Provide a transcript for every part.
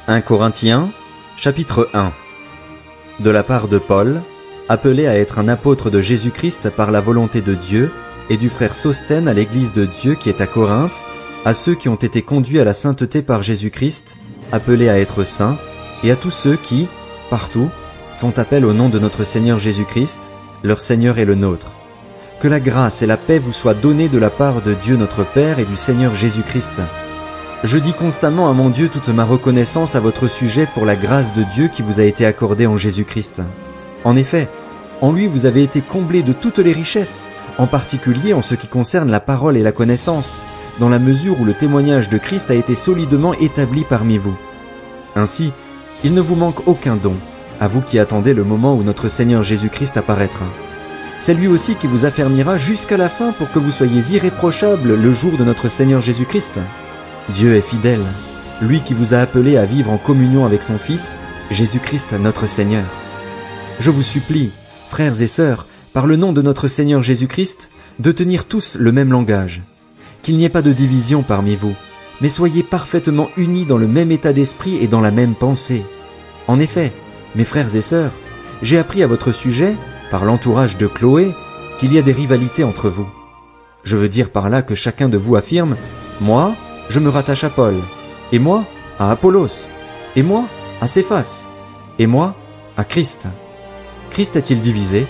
1 Corinthiens, chapitre 1. De la part de Paul, appelé à être un apôtre de Jésus-Christ par la volonté de Dieu, et du frère Sosthène à l'église de Dieu qui est à Corinthe, à ceux qui ont été conduits à la sainteté par Jésus-Christ, appelés à être saints, et à tous ceux qui, partout, font appel au nom de notre Seigneur Jésus-Christ, leur Seigneur et le nôtre. Que la grâce et la paix vous soient données de la part de Dieu notre Père et du Seigneur Jésus-Christ. Je dis constamment à mon Dieu toute ma reconnaissance à votre sujet pour la grâce de Dieu qui vous a été accordée en Jésus-Christ. En effet, en lui vous avez été comblés de toutes les richesses, en particulier en ce qui concerne la parole et la connaissance, dans la mesure où le témoignage de Christ a été solidement établi parmi vous. Ainsi, il ne vous manque aucun don, à vous qui attendez le moment où notre Seigneur Jésus-Christ apparaîtra. C'est lui aussi qui vous affermira jusqu'à la fin pour que vous soyez irréprochables le jour de notre Seigneur Jésus-Christ. Dieu est fidèle, lui qui vous a appelé à vivre en communion avec son Fils, Jésus-Christ notre Seigneur. Je vous supplie, frères et sœurs, par le nom de notre Seigneur Jésus-Christ, de tenir tous le même langage. Qu'il n'y ait pas de division parmi vous, mais soyez parfaitement unis dans le même état d'esprit et dans la même pensée. En effet, mes frères et sœurs, j'ai appris à votre sujet, par l'entourage de Chloé, qu'il y a des rivalités entre vous. Je veux dire par là que chacun de vous affirme « Moi, je me rattache à Paul, et moi, à Apollos, et moi, à Céphas, et moi, à Christ. » Christ a-t-il divisé?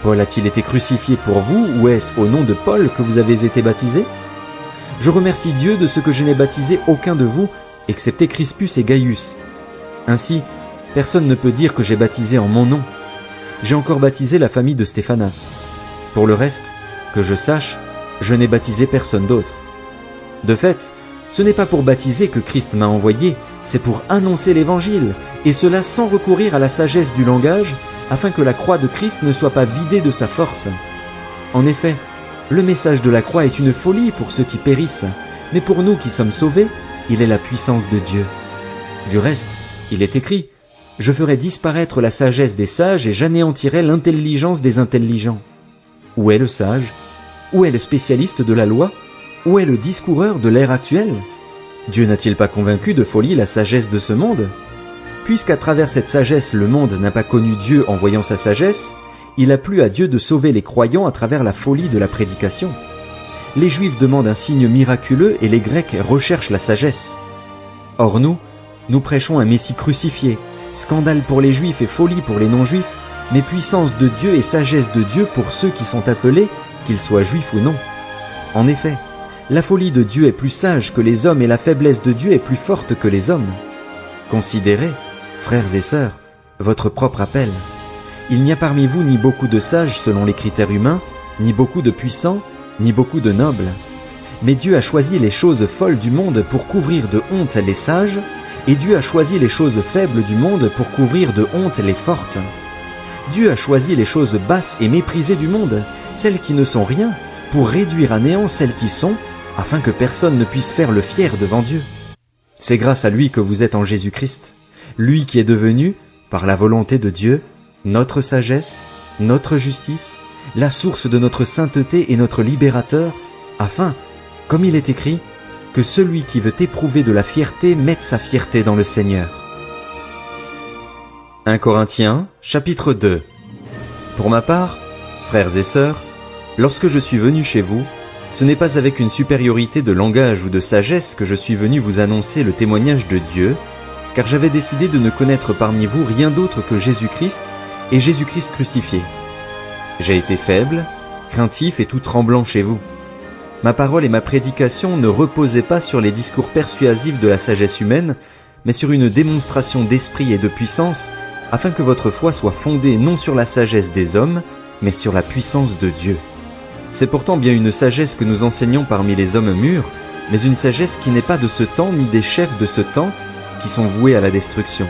Paul a-t-il été crucifié pour vous, ou est-ce au nom de Paul que vous avez été baptisés? Je remercie Dieu de ce que je n'ai baptisé aucun de vous, excepté Crispus et Gaius. Ainsi, personne ne peut dire que j'ai baptisé en mon nom. J'ai encore baptisé la famille de Stéphanas. Pour le reste, que je sache, je n'ai baptisé personne d'autre. De fait, ce n'est pas pour baptiser que Christ m'a envoyé, c'est pour annoncer l'Évangile, et cela sans recourir à la sagesse du langage, afin que la croix de Christ ne soit pas vidée de sa force. En effet, le message de la croix est une folie pour ceux qui périssent, mais pour nous qui sommes sauvés, il est la puissance de Dieu. Du reste, il est écrit, « Je ferai disparaître la sagesse des sages et j'anéantirai l'intelligence des intelligents. » Où est le sage? Où est le spécialiste de la loi? Où est le discoureur de l'ère actuelle? Dieu n'a-t-il pas convaincu de folie la sagesse de ce monde? Puisqu'à travers cette sagesse le monde n'a pas connu Dieu en voyant sa sagesse, il a plu à Dieu de sauver les croyants à travers la folie de la prédication. Les Juifs demandent un signe miraculeux et les Grecs recherchent la sagesse. Or nous prêchons un Messie crucifié, scandale pour les Juifs et folie pour les non-Juifs, mais puissance de Dieu et sagesse de Dieu pour ceux qui sont appelés, qu'ils soient Juifs ou non. En effet, la folie de Dieu est plus sage que les hommes et la faiblesse de Dieu est plus forte que les hommes. Considérez, frères et sœurs, votre propre appel. Il n'y a parmi vous ni beaucoup de sages selon les critères humains, ni beaucoup de puissants, ni beaucoup de nobles. Mais Dieu a choisi les choses folles du monde pour couvrir de honte les sages, et Dieu a choisi les choses faibles du monde pour couvrir de honte les fortes. Dieu a choisi les choses basses et méprisées du monde, celles qui ne sont rien, pour réduire à néant celles qui sont, afin que personne ne puisse faire le fier devant Dieu. C'est grâce à lui que vous êtes en Jésus-Christ, lui qui est devenu, par la volonté de Dieu, notre sagesse, notre justice, la source de notre sainteté et notre libérateur, afin, comme il est écrit, que celui qui veut éprouver de la fierté mette sa fierté dans le Seigneur. 1 Corinthiens, chapitre 2. Pour ma part, frères et sœurs, lorsque je suis venu chez vous, ce n'est pas avec une supériorité de langage ou de sagesse que je suis venu vous annoncer le témoignage de Dieu, car j'avais décidé de ne connaître parmi vous rien d'autre que Jésus-Christ et Jésus-Christ crucifié. J'ai été faible, craintif et tout tremblant chez vous. Ma parole et ma prédication ne reposaient pas sur les discours persuasifs de la sagesse humaine, mais sur une démonstration d'esprit et de puissance, afin que votre foi soit fondée non sur la sagesse des hommes, mais sur la puissance de Dieu. C'est pourtant bien une sagesse que nous enseignons parmi les hommes mûrs, mais une sagesse qui n'est pas de ce temps ni des chefs de ce temps, qui sont voués à la destruction.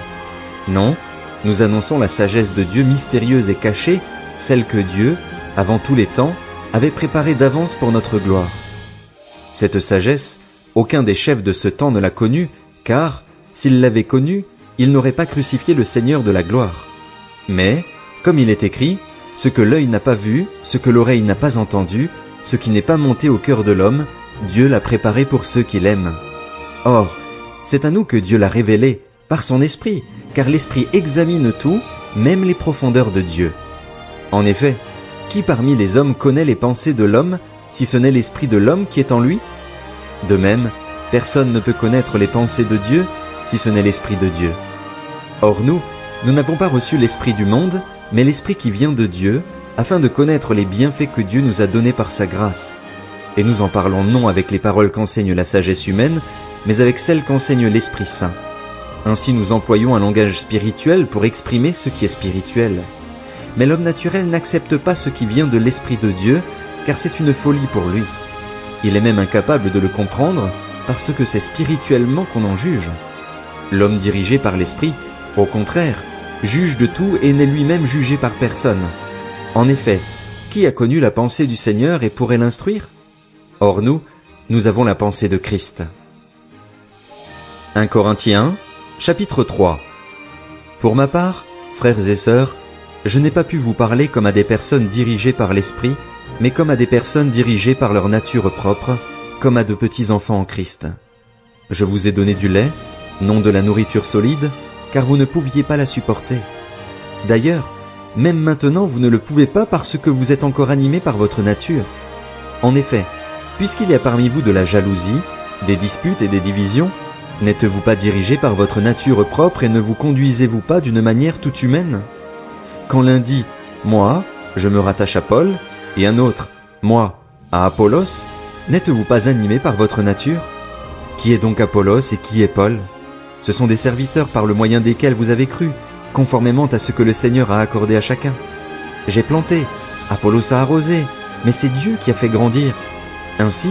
Non, nous annonçons la sagesse de Dieu mystérieuse et cachée, celle que Dieu, avant tous les temps, avait préparée d'avance pour notre gloire. Cette sagesse, aucun des chefs de ce temps ne l'a connue, car, s'il l'avait connue, il n'aurait pas crucifié le Seigneur de la gloire. Mais, comme il est écrit, ce que l'œil n'a pas vu, ce que l'oreille n'a pas entendu, ce qui n'est pas monté au cœur de l'homme, Dieu l'a préparé pour ceux qui l'aiment. Or, c'est à nous que Dieu l'a révélé, Par son esprit, car l'esprit examine tout, même les profondeurs de Dieu. En effet, qui parmi les hommes connaît les pensées de l'homme, si ce n'est l'esprit de l'homme qui est en lui? De même, personne ne peut connaître les pensées de Dieu, si ce n'est l'esprit de Dieu. Or nous n'avons pas reçu l'esprit du monde, mais l'esprit qui vient de Dieu, afin de connaître les bienfaits que Dieu nous a donnés par sa grâce. Et nous en parlons non avec les paroles qu'enseigne la sagesse humaine, mais avec celles qu'enseigne l'Esprit Saint. Ainsi nous employons un langage spirituel pour exprimer ce qui est spirituel. Mais l'homme naturel n'accepte pas ce qui vient de l'Esprit de Dieu, car c'est une folie pour lui. Il est même incapable de le comprendre, parce que c'est spirituellement qu'on en juge. L'homme dirigé par l'Esprit, au contraire, juge de tout et n'est lui-même jugé par personne. En effet, qui a connu la pensée du Seigneur et pourrait l'instruire? Or nous avons la pensée de Christ. 1 Corinthiens, chapitre 3. Pour ma part, frères et sœurs, je n'ai pas pu vous parler comme à des personnes dirigées par l'Esprit, mais comme à des personnes dirigées par leur nature propre, comme à de petits enfants en Christ. Je vous ai donné du lait, non de la nourriture solide, car vous ne pouviez pas la supporter. D'ailleurs, même maintenant vous ne le pouvez pas parce que vous êtes encore animés par votre nature. En effet, puisqu'il y a parmi vous de la jalousie, des disputes et des divisions, n'êtes-vous pas dirigés par votre nature propre et ne vous conduisez-vous pas d'une manière toute humaine? Quand l'un dit « Moi, je me rattache à Paul » et un autre « Moi, à Apollos », n'êtes-vous pas animés par votre nature? Qui est donc Apollos et qui est Paul? Ce sont des serviteurs par le moyen desquels vous avez cru, conformément à ce que le Seigneur a accordé à chacun. J'ai planté, Apollos a arrosé, mais c'est Dieu qui a fait grandir. Ainsi,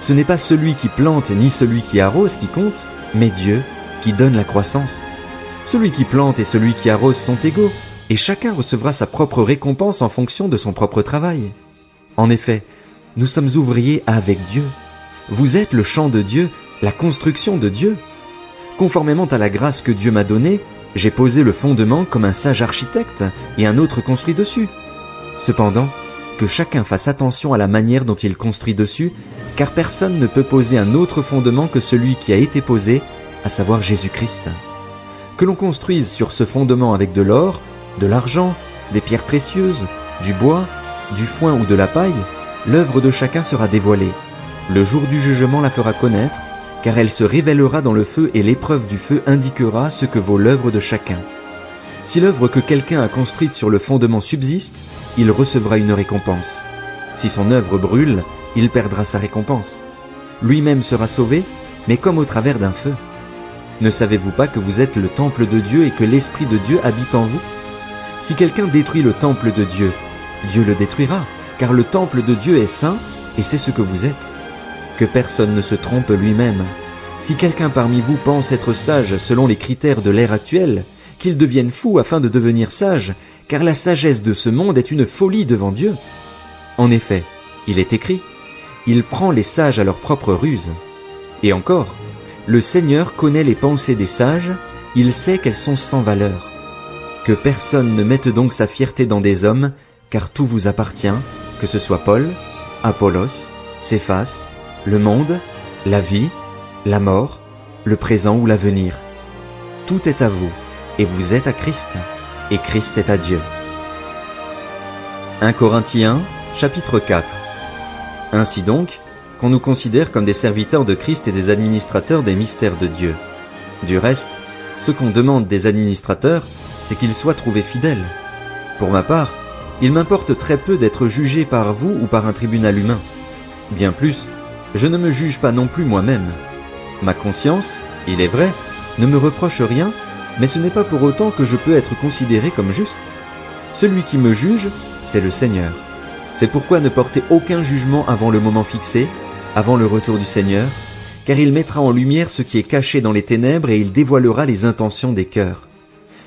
ce n'est pas celui qui plante ni celui qui arrose qui compte, mais Dieu qui donne la croissance. Celui qui plante et celui qui arrose sont égaux, et chacun recevra sa propre récompense en fonction de son propre travail. En effet, nous sommes ouvriers avec Dieu. Vous êtes le champ de Dieu, la construction de Dieu. Conformément à la grâce que Dieu m'a donnée, j'ai posé le fondement comme un sage architecte et un autre construit dessus. Cependant, que chacun fasse attention à la manière dont il construit dessus, car personne ne peut poser un autre fondement que celui qui a été posé, à savoir Jésus-Christ. Que l'on construise sur ce fondement avec de l'or, de l'argent, des pierres précieuses, du bois, du foin ou de la paille, l'œuvre de chacun sera dévoilée. Le jour du jugement la fera connaître, car elle se révélera dans le feu et l'épreuve du feu indiquera ce que vaut l'œuvre de chacun. Si l'œuvre que quelqu'un a construite sur le fondement subsiste, il recevra une récompense. Si son œuvre brûle, il perdra sa récompense. Lui-même sera sauvé, mais comme au travers d'un feu. Ne savez-vous pas que vous êtes le temple de Dieu et que l'Esprit de Dieu habite en vous? Si quelqu'un détruit le temple de Dieu, Dieu le détruira, car le temple de Dieu est saint, et c'est ce que vous êtes. Que personne ne se trompe lui-même. Si quelqu'un parmi vous pense être sage selon les critères de l'ère actuelle, qu'il devienne fou afin de devenir sage, car la sagesse de ce monde est une folie devant Dieu. En effet, il est écrit, « Il prend les sages à leur propre ruse ». Et encore, le Seigneur connaît les pensées des sages, il sait qu'elles sont sans valeur. Que personne ne mette donc sa fierté dans des hommes, car tout vous appartient, que ce soit Paul, Apollos, Céphas, le monde, la vie, la mort, le présent ou l'avenir. Tout est à vous, et vous êtes à Christ, et Christ est à Dieu. 1 Corinthiens, chapitre 4. Ainsi donc, qu'on nous considère comme des serviteurs de Christ et des administrateurs des mystères de Dieu. Du reste, ce qu'on demande des administrateurs, c'est qu'ils soient trouvés fidèles. Pour ma part, il m'importe très peu d'être jugé par vous ou par un tribunal humain. Bien plus, je ne me juge pas non plus moi-même. Ma conscience, il est vrai, ne me reproche rien, mais ce n'est pas pour autant que je peux être considéré comme juste. Celui qui me juge, c'est le Seigneur. C'est pourquoi ne portez aucun jugement avant le moment fixé, avant le retour du Seigneur, car il mettra en lumière ce qui est caché dans les ténèbres et il dévoilera les intentions des cœurs.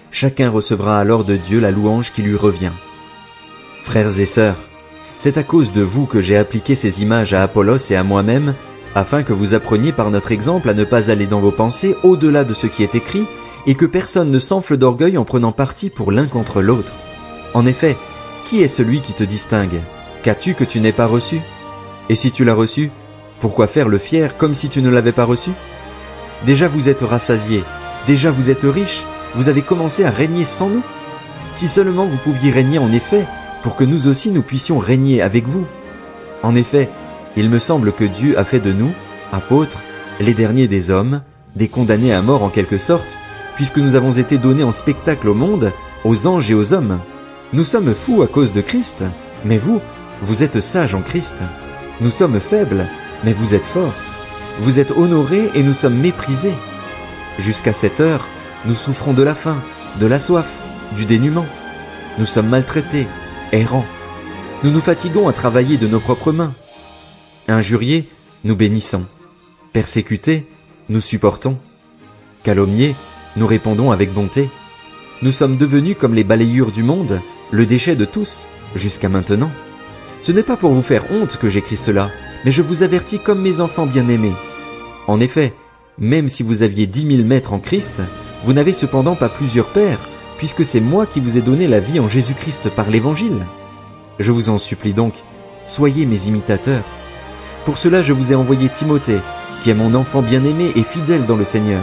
Chacun recevra alors de Dieu la louange qui lui revient. Frères et sœurs, c'est à cause de vous que j'ai appliqué ces images à Apollos et à moi-même, afin que vous appreniez par notre exemple à ne pas aller dans vos pensées au-delà de ce qui est écrit, et que personne ne s'enfle d'orgueil en prenant parti pour l'un contre l'autre. En effet, qui est celui qui te distingue? Qu'as-tu que tu n'aies pas reçu? Et si tu l'as reçu, pourquoi faire le fier comme si tu ne l'avais pas reçu? Déjà vous êtes rassasiés, Déjà vous êtes riches, vous avez commencé à régner sans nous. Si seulement vous pouviez régner en effet, pour que nous aussi nous puissions régner avec vous. En effet, il me semble que Dieu a fait de nous, apôtres, les derniers des hommes, des condamnés à mort en quelque sorte, puisque nous avons été donnés en spectacle au monde, aux anges et aux hommes. Nous sommes fous à cause de Christ, mais vous, vous êtes sages en Christ. Nous sommes faibles, mais vous êtes forts. Vous êtes honorés et nous sommes méprisés. Jusqu'à cette heure, nous souffrons de la faim, de la soif, du dénuement. Nous sommes maltraités, errants. Nous nous fatiguons à travailler de nos propres mains. Injuriés, nous bénissons. Persécutés, nous supportons. Calomniés, nous répondons avec bonté. Nous sommes devenus comme les balayures du monde, le déchet de tous, jusqu'à maintenant. Ce n'est pas pour vous faire honte que j'écris cela, mais je vous avertis comme mes enfants bien-aimés. En effet, même si vous aviez 10 000 maîtres en Christ, vous n'avez cependant pas plusieurs pères, puisque c'est moi qui vous ai donné la vie en Jésus-Christ par l'Évangile. Je vous en supplie donc, soyez mes imitateurs. Pour cela je vous ai envoyé Timothée, qui est mon enfant bien-aimé et fidèle dans le Seigneur.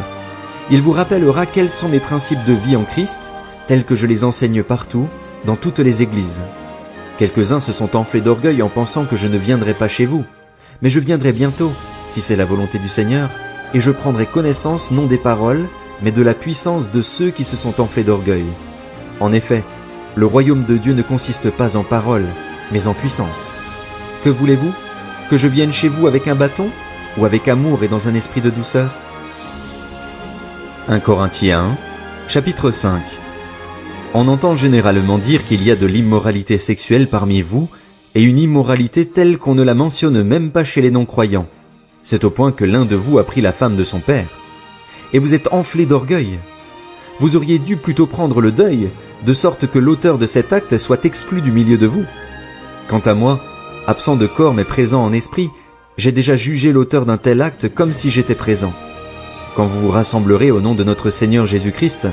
Il vous rappellera quels sont mes principes de vie en Christ, tels que je les enseigne partout, dans toutes les églises. Quelques-uns se sont enflés d'orgueil en pensant que je ne viendrai pas chez vous, mais je viendrai bientôt, si c'est la volonté du Seigneur, et je prendrai connaissance non des paroles, mais de la puissance de ceux qui se sont enflés d'orgueil. En effet, le royaume de Dieu ne consiste pas en paroles, mais en puissance. Que voulez-vous? Que je vienne chez vous avec un bâton, ou avec amour et dans un esprit de douceur? 1 Corinthiens 1, chapitre 5. On entend généralement dire qu'il y a de l'immoralité sexuelle parmi vous, et une immoralité telle qu'on ne la mentionne même pas chez les non-croyants. C'est au point que l'un de vous a pris la femme de son père. Et vous êtes enflés d'orgueil. Vous auriez dû plutôt prendre le deuil, de sorte que l'auteur de cet acte soit exclu du milieu de vous. Quant à moi, absent de corps mais présent en esprit, j'ai déjà jugé l'auteur d'un tel acte comme si j'étais présent. Quand vous vous rassemblerez au nom de notre Seigneur Jésus-Christ,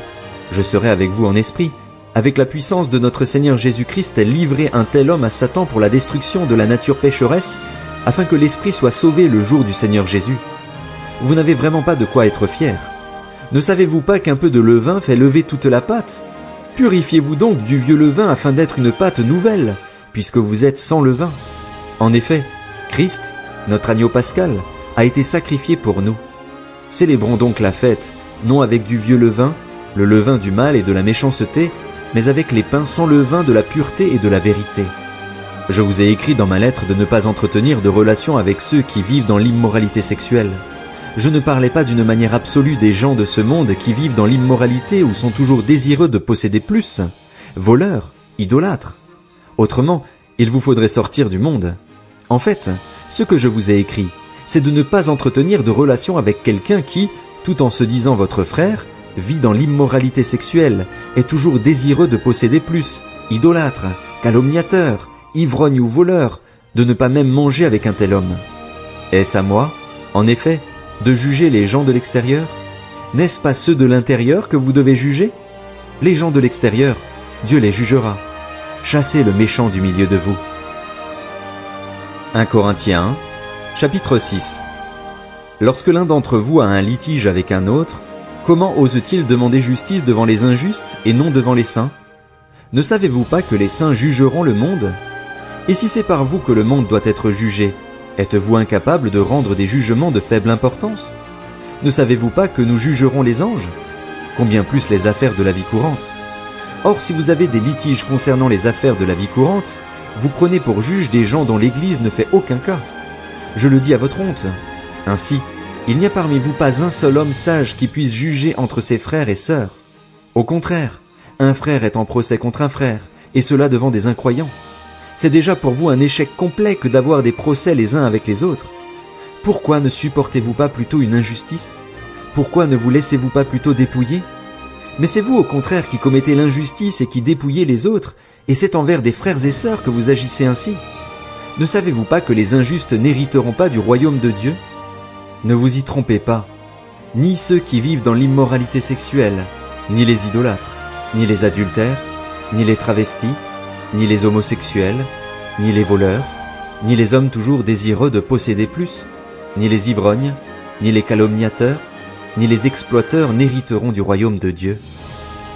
je serai avec vous en esprit. Avec la puissance de notre Seigneur Jésus-Christ, livrer un tel homme à Satan pour la destruction de la nature pécheresse, afin que l'esprit soit sauvé le jour du Seigneur Jésus. Vous n'avez vraiment pas de quoi être fier. Ne savez-vous pas qu'un peu de levain fait lever toute la pâte? Purifiez-vous donc du vieux levain afin d'être une pâte nouvelle, puisque vous êtes sans levain. En effet, Christ, notre agneau pascal, a été sacrifié pour nous. Célébrons donc la fête, non avec du vieux levain, le levain du mal et de la méchanceté, mais avec les pains sans levain de la pureté et de la vérité. Je vous ai écrit dans ma lettre de ne pas entretenir de relations avec ceux qui vivent dans l'immoralité sexuelle. Je ne parlais pas d'une manière absolue des gens de ce monde qui vivent dans l'immoralité ou sont toujours désireux de posséder plus, voleurs, idolâtres. Autrement, il vous faudrait sortir du monde. En fait, ce que je vous ai écrit, c'est de ne pas entretenir de relations avec quelqu'un qui, tout en se disant votre frère, vit dans l'immoralité sexuelle, est toujours désireux de posséder plus, idolâtre, calomniateur, ivrogne ou voleur, de ne pas même manger avec un tel homme. Est-ce à moi, en effet, de juger les gens de l'extérieur? N'est-ce pas ceux de l'intérieur que vous devez juger? Les gens de l'extérieur, Dieu les jugera. Chassez le méchant du milieu de vous. 1 Corinthiens 1, chapitre 6. Lorsque l'un d'entre vous a un litige avec un autre, comment ose-t-il demander justice devant les injustes et non devant les saints? Ne savez-vous pas que les saints jugeront le monde? Et si c'est par vous que le monde doit être jugé, êtes-vous incapable de rendre des jugements de faible importance? Ne savez-vous pas que nous jugerons les anges? Combien plus les affaires de la vie courante? Or, si vous avez des litiges concernant les affaires de la vie courante, vous prenez pour juge des gens dont l'Église ne fait aucun cas. Je le dis à votre honte. Ainsi, il n'y a parmi vous pas un seul homme sage qui puisse juger entre ses frères et sœurs. Au contraire, un frère est en procès contre un frère, et cela devant des incroyants. C'est déjà pour vous un échec complet que d'avoir des procès les uns avec les autres. Pourquoi ne supportez-vous pas plutôt une injustice? Pourquoi ne vous laissez-vous pas plutôt dépouiller? Mais c'est vous au contraire qui commettez l'injustice et qui dépouillez les autres, et c'est envers des frères et sœurs que vous agissez ainsi. Ne savez-vous pas que les injustes n'hériteront pas du royaume de Dieu? Ne vous y trompez pas, ni ceux qui vivent dans l'immoralité sexuelle, ni les idolâtres, ni les adultères, ni les travestis, ni les homosexuels, ni les voleurs, ni les hommes toujours désireux de posséder plus, ni les ivrognes, ni les calomniateurs, ni les exploiteurs n'hériteront du royaume de Dieu.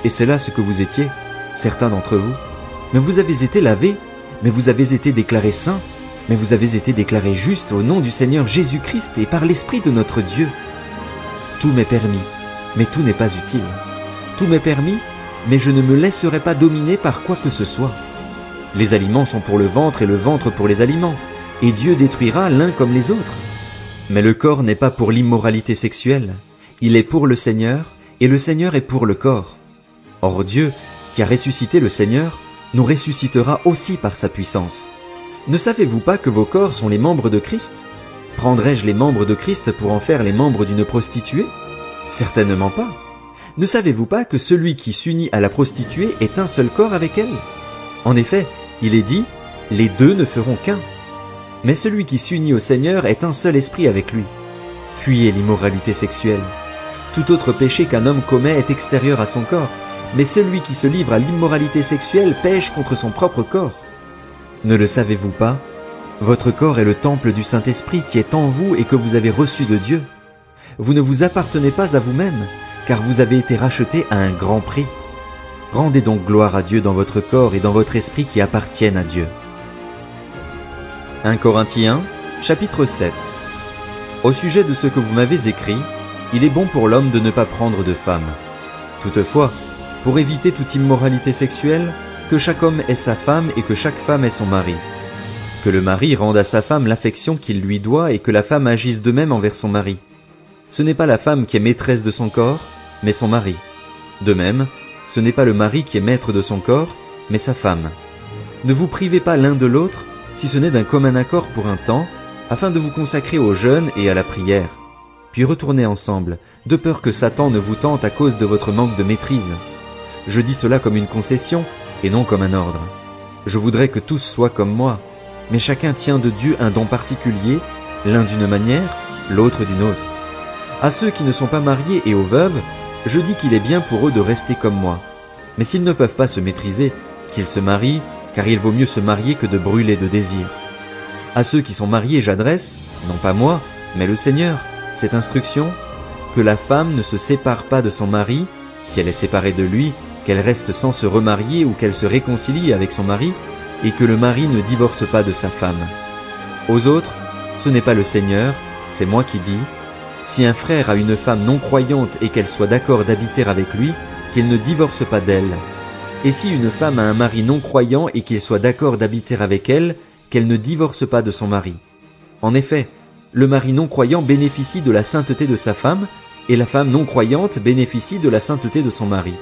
Et c'est là ce que vous étiez, certains d'entre vous. Mais vous avez été lavés, mais vous avez été déclarés saints, mais vous avez été déclarés justes au nom du Seigneur Jésus-Christ et par l'Esprit de notre Dieu. Tout m'est permis, mais tout n'est pas utile. Tout m'est permis, mais je ne me laisserai pas dominer par quoi que ce soit. Les aliments sont pour le ventre et le ventre pour les aliments, et Dieu détruira l'un comme les autres. Mais le corps n'est pas pour l'immoralité sexuelle, il est pour le Seigneur, et le Seigneur est pour le corps. Or Dieu, qui a ressuscité le Seigneur, nous ressuscitera aussi par sa puissance. Ne savez-vous pas que vos corps sont les membres de Christ? Prendrais-je les membres de Christ pour en faire les membres d'une prostituée? Certainement pas. Ne savez-vous pas que celui qui s'unit à la prostituée est un seul corps avec elle? En effet, il est dit, les deux ne feront qu'un. Mais celui qui s'unit au Seigneur est un seul esprit avec lui. Fuyez l'immoralité sexuelle. Tout autre péché qu'un homme commet est extérieur à son corps, mais celui qui se livre à l'immoralité sexuelle pêche contre son propre corps. Ne le savez-vous pas? Votre corps est le temple du Saint-Esprit qui est en vous et que vous avez reçu de Dieu. Vous ne vous appartenez pas à vous-même, car vous avez été rachetés à un grand prix. Rendez donc gloire à Dieu dans votre corps et dans votre esprit qui appartiennent à Dieu. 1 Corinthiens, chapitre 7. Au sujet de ce que vous m'avez écrit, il est bon pour l'homme de ne pas prendre de femme. Toutefois, pour éviter toute immoralité sexuelle, que chaque homme ait sa femme et que chaque femme ait son mari. Que le mari rende à sa femme l'affection qu'il lui doit et que la femme agisse de même envers son mari. Ce n'est pas la femme qui est maîtresse de son corps, mais son mari. De même, ce n'est pas le mari qui est maître de son corps, mais sa femme. Ne vous privez pas l'un de l'autre, si ce n'est d'un commun accord pour un temps, afin de vous consacrer au jeûne et à la prière. Puis retournez ensemble, de peur que Satan ne vous tente à cause de votre manque de maîtrise. Je dis cela comme une concession, et non comme un ordre. Je voudrais que tous soient comme moi, mais chacun tient de Dieu un don particulier, l'un d'une manière, l'autre d'une autre. À ceux qui ne sont pas mariés et aux veuves, je dis qu'il est bien pour eux de rester comme moi. Mais s'ils ne peuvent pas se maîtriser, qu'ils se marient, car il vaut mieux se marier que de brûler de désir. À ceux qui sont mariés, j'adresse, non pas moi, mais le Seigneur, cette instruction, que la femme ne se sépare pas de son mari, si elle est séparée de lui, qu'elle reste sans se remarier ou qu'elle se réconcilie avec son mari, et que le mari ne divorce pas de sa femme. Aux autres, ce n'est pas le Seigneur, c'est moi qui dis, si un frère a une femme non croyante et qu'elle soit d'accord d'habiter avec lui, qu'il ne divorce pas d'elle. Et si une femme a un mari non croyant et qu'il soit d'accord d'habiter avec elle, qu'elle ne divorce pas de son mari. En effet, le mari non croyant bénéficie de la sainteté de sa femme, et la femme non croyante bénéficie de la sainteté de son mari.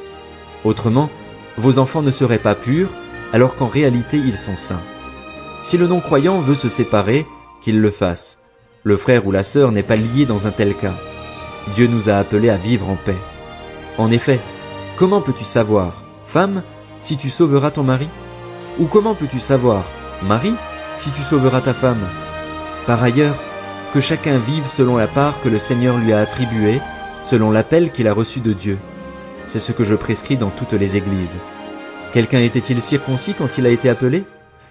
Autrement, vos enfants ne seraient pas purs, alors qu'en réalité ils sont saints. Si le non-croyant veut se séparer, qu'il le fasse. Le frère ou la sœur n'est pas lié dans un tel cas. Dieu nous a appelés à vivre en paix. En effet, comment peux-tu savoir, femme, si tu sauveras ton mari? Ou comment peux-tu savoir, mari, si tu sauveras ta femme? Par ailleurs, que chacun vive selon la part que le Seigneur lui a attribuée, selon l'appel qu'il a reçu de Dieu. C'est ce que je prescris dans toutes les églises. Quelqu'un était-il circoncis quand il a été appelé?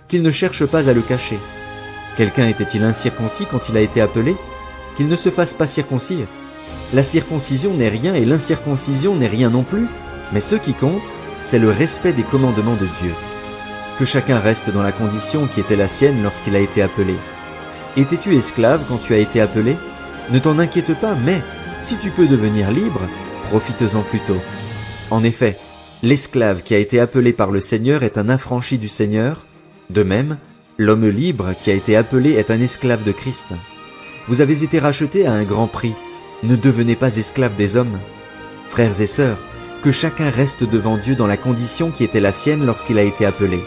Qu'il ne cherche pas à le cacher. Quelqu'un était-il incirconcis quand il a été appelé? Qu'il ne se fasse pas circoncire. La circoncision n'est rien et l'incirconcision n'est rien non plus, mais ce qui compte, c'est le respect des commandements de Dieu. Que chacun reste dans la condition qui était la sienne lorsqu'il a été appelé. Étais-tu esclave quand tu as été appelé? Ne t'en inquiète pas, mais, si tu peux devenir libre, profites-en plutôt. En effet, l'esclave qui a été appelé par le Seigneur est un affranchi du Seigneur. De même, l'homme libre qui a été appelé est un esclave de Christ. Vous avez été rachetés à un grand prix. Ne devenez pas esclaves des hommes. Frères et sœurs, que chacun reste devant Dieu dans la condition qui était la sienne lorsqu'il a été appelé.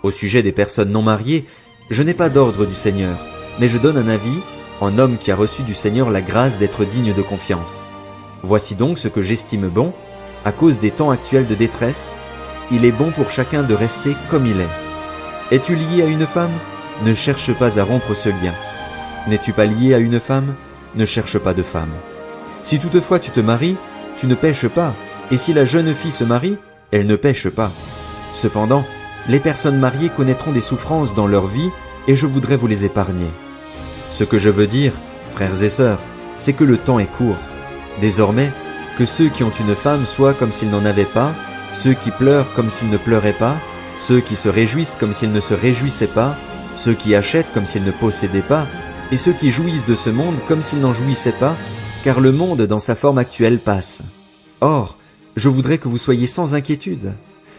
Au sujet des personnes non mariées, je n'ai pas d'ordre du Seigneur, mais je donne un avis, en homme qui a reçu du Seigneur la grâce d'être digne de confiance. Voici donc ce que j'estime bon, à cause des temps actuels de détresse, il est bon pour chacun de rester comme il est. Es-tu lié à une femme? Ne cherche pas à rompre ce lien. N'es-tu pas lié à une femme? Ne cherche pas de femme. Si toutefois tu te maries, tu ne pèches pas, et si la jeune fille se marie, elle ne pèche pas. Cependant, les personnes mariées connaîtront des souffrances dans leur vie, et je voudrais vous les épargner. Ce que je veux dire, frères et sœurs, c'est que le temps est court. Désormais, que ceux qui ont une femme soient comme s'ils n'en avaient pas, ceux qui pleurent comme s'ils ne pleuraient pas, ceux qui se réjouissent comme s'ils ne se réjouissaient pas, ceux qui achètent comme s'ils ne possédaient pas, et ceux qui jouissent de ce monde comme s'ils n'en jouissaient pas, car le monde dans sa forme actuelle passe. Or, je voudrais que vous soyez sans inquiétude.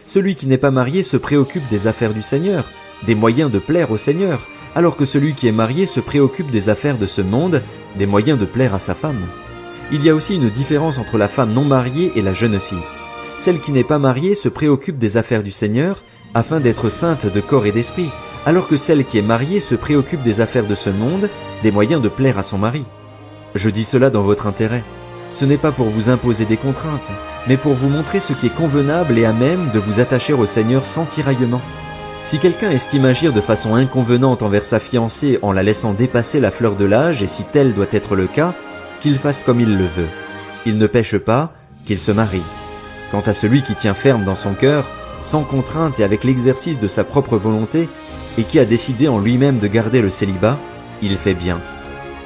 Celui qui n'est pas marié se préoccupe des affaires du Seigneur, des moyens de plaire au Seigneur, alors que celui qui est marié se préoccupe des affaires de ce monde, des moyens de plaire à sa femme. Il y a aussi une différence entre la femme non mariée et la jeune fille. Celle qui n'est pas mariée se préoccupe des affaires du Seigneur, afin d'être sainte de corps et d'esprit, alors que celle qui est mariée se préoccupe des affaires de ce monde, des moyens de plaire à son mari. Je dis cela dans votre intérêt. Ce n'est pas pour vous imposer des contraintes, mais pour vous montrer ce qui est convenable et à même de vous attacher au Seigneur sans tiraillement. Si quelqu'un estime agir de façon inconvenante envers sa fiancée en la laissant dépasser la fleur de l'âge, et si tel doit être le cas, qu'il fasse comme il le veut. Il ne pêche pas, qu'il se marie. Quant à celui qui tient ferme dans son cœur, sans contrainte et avec l'exercice de sa propre volonté, et qui a décidé en lui-même de garder le célibat, il fait bien.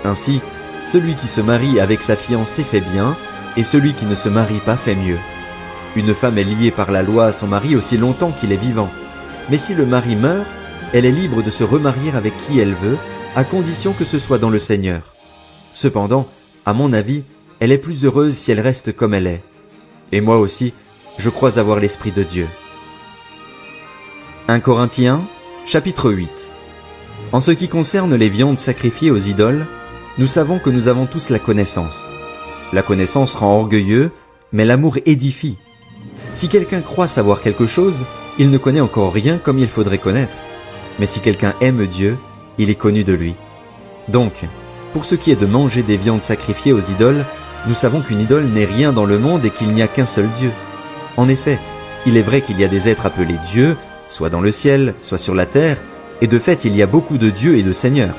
Ainsi, celui qui se marie avec sa fiancée fait bien, et celui qui ne se marie pas fait mieux. Une femme est liée par la loi à son mari aussi longtemps qu'il est vivant. Mais si le mari meurt, elle est libre de se remarier avec qui elle veut, à condition que ce soit dans le Seigneur. Cependant, à mon avis, elle est plus heureuse si elle reste comme elle est. Et moi aussi, je crois avoir l'Esprit de Dieu. 1 Corinthiens, chapitre 8. En ce qui concerne les viandes sacrifiées aux idoles, nous savons que nous avons tous la connaissance. La connaissance rend orgueilleux, mais l'amour édifie. Si quelqu'un croit savoir quelque chose, il ne connaît encore rien comme il faudrait connaître. Mais si quelqu'un aime Dieu, il est connu de lui. Donc, pour ce qui est de manger des viandes sacrifiées aux idoles, nous savons qu'une idole n'est rien dans le monde et qu'il n'y a qu'un seul Dieu. En effet, il est vrai qu'il y a des êtres appelés dieux, soit dans le ciel, soit sur la terre, et de fait il y a beaucoup de dieux et de seigneurs.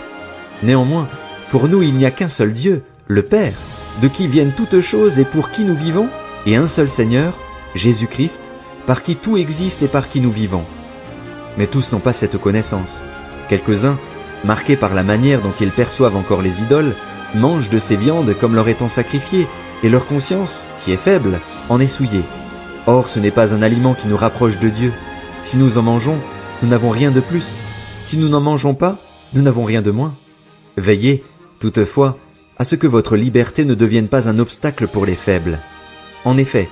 Néanmoins, pour nous il n'y a qu'un seul Dieu, le Père, de qui viennent toutes choses et pour qui nous vivons, et un seul Seigneur, Jésus-Christ, par qui tout existe et par qui nous vivons. Mais tous n'ont pas cette connaissance. Quelques-uns, marqués par la manière dont ils perçoivent encore les idoles, mangent de ces viandes comme leur étant sacrifiées, et leur conscience, qui est faible, en est souillée. Or ce n'est pas un aliment qui nous rapproche de Dieu. Si nous en mangeons, nous n'avons rien de plus. Si nous n'en mangeons pas, nous n'avons rien de moins. Veillez, toutefois, à ce que votre liberté ne devienne pas un obstacle pour les faibles. En effet,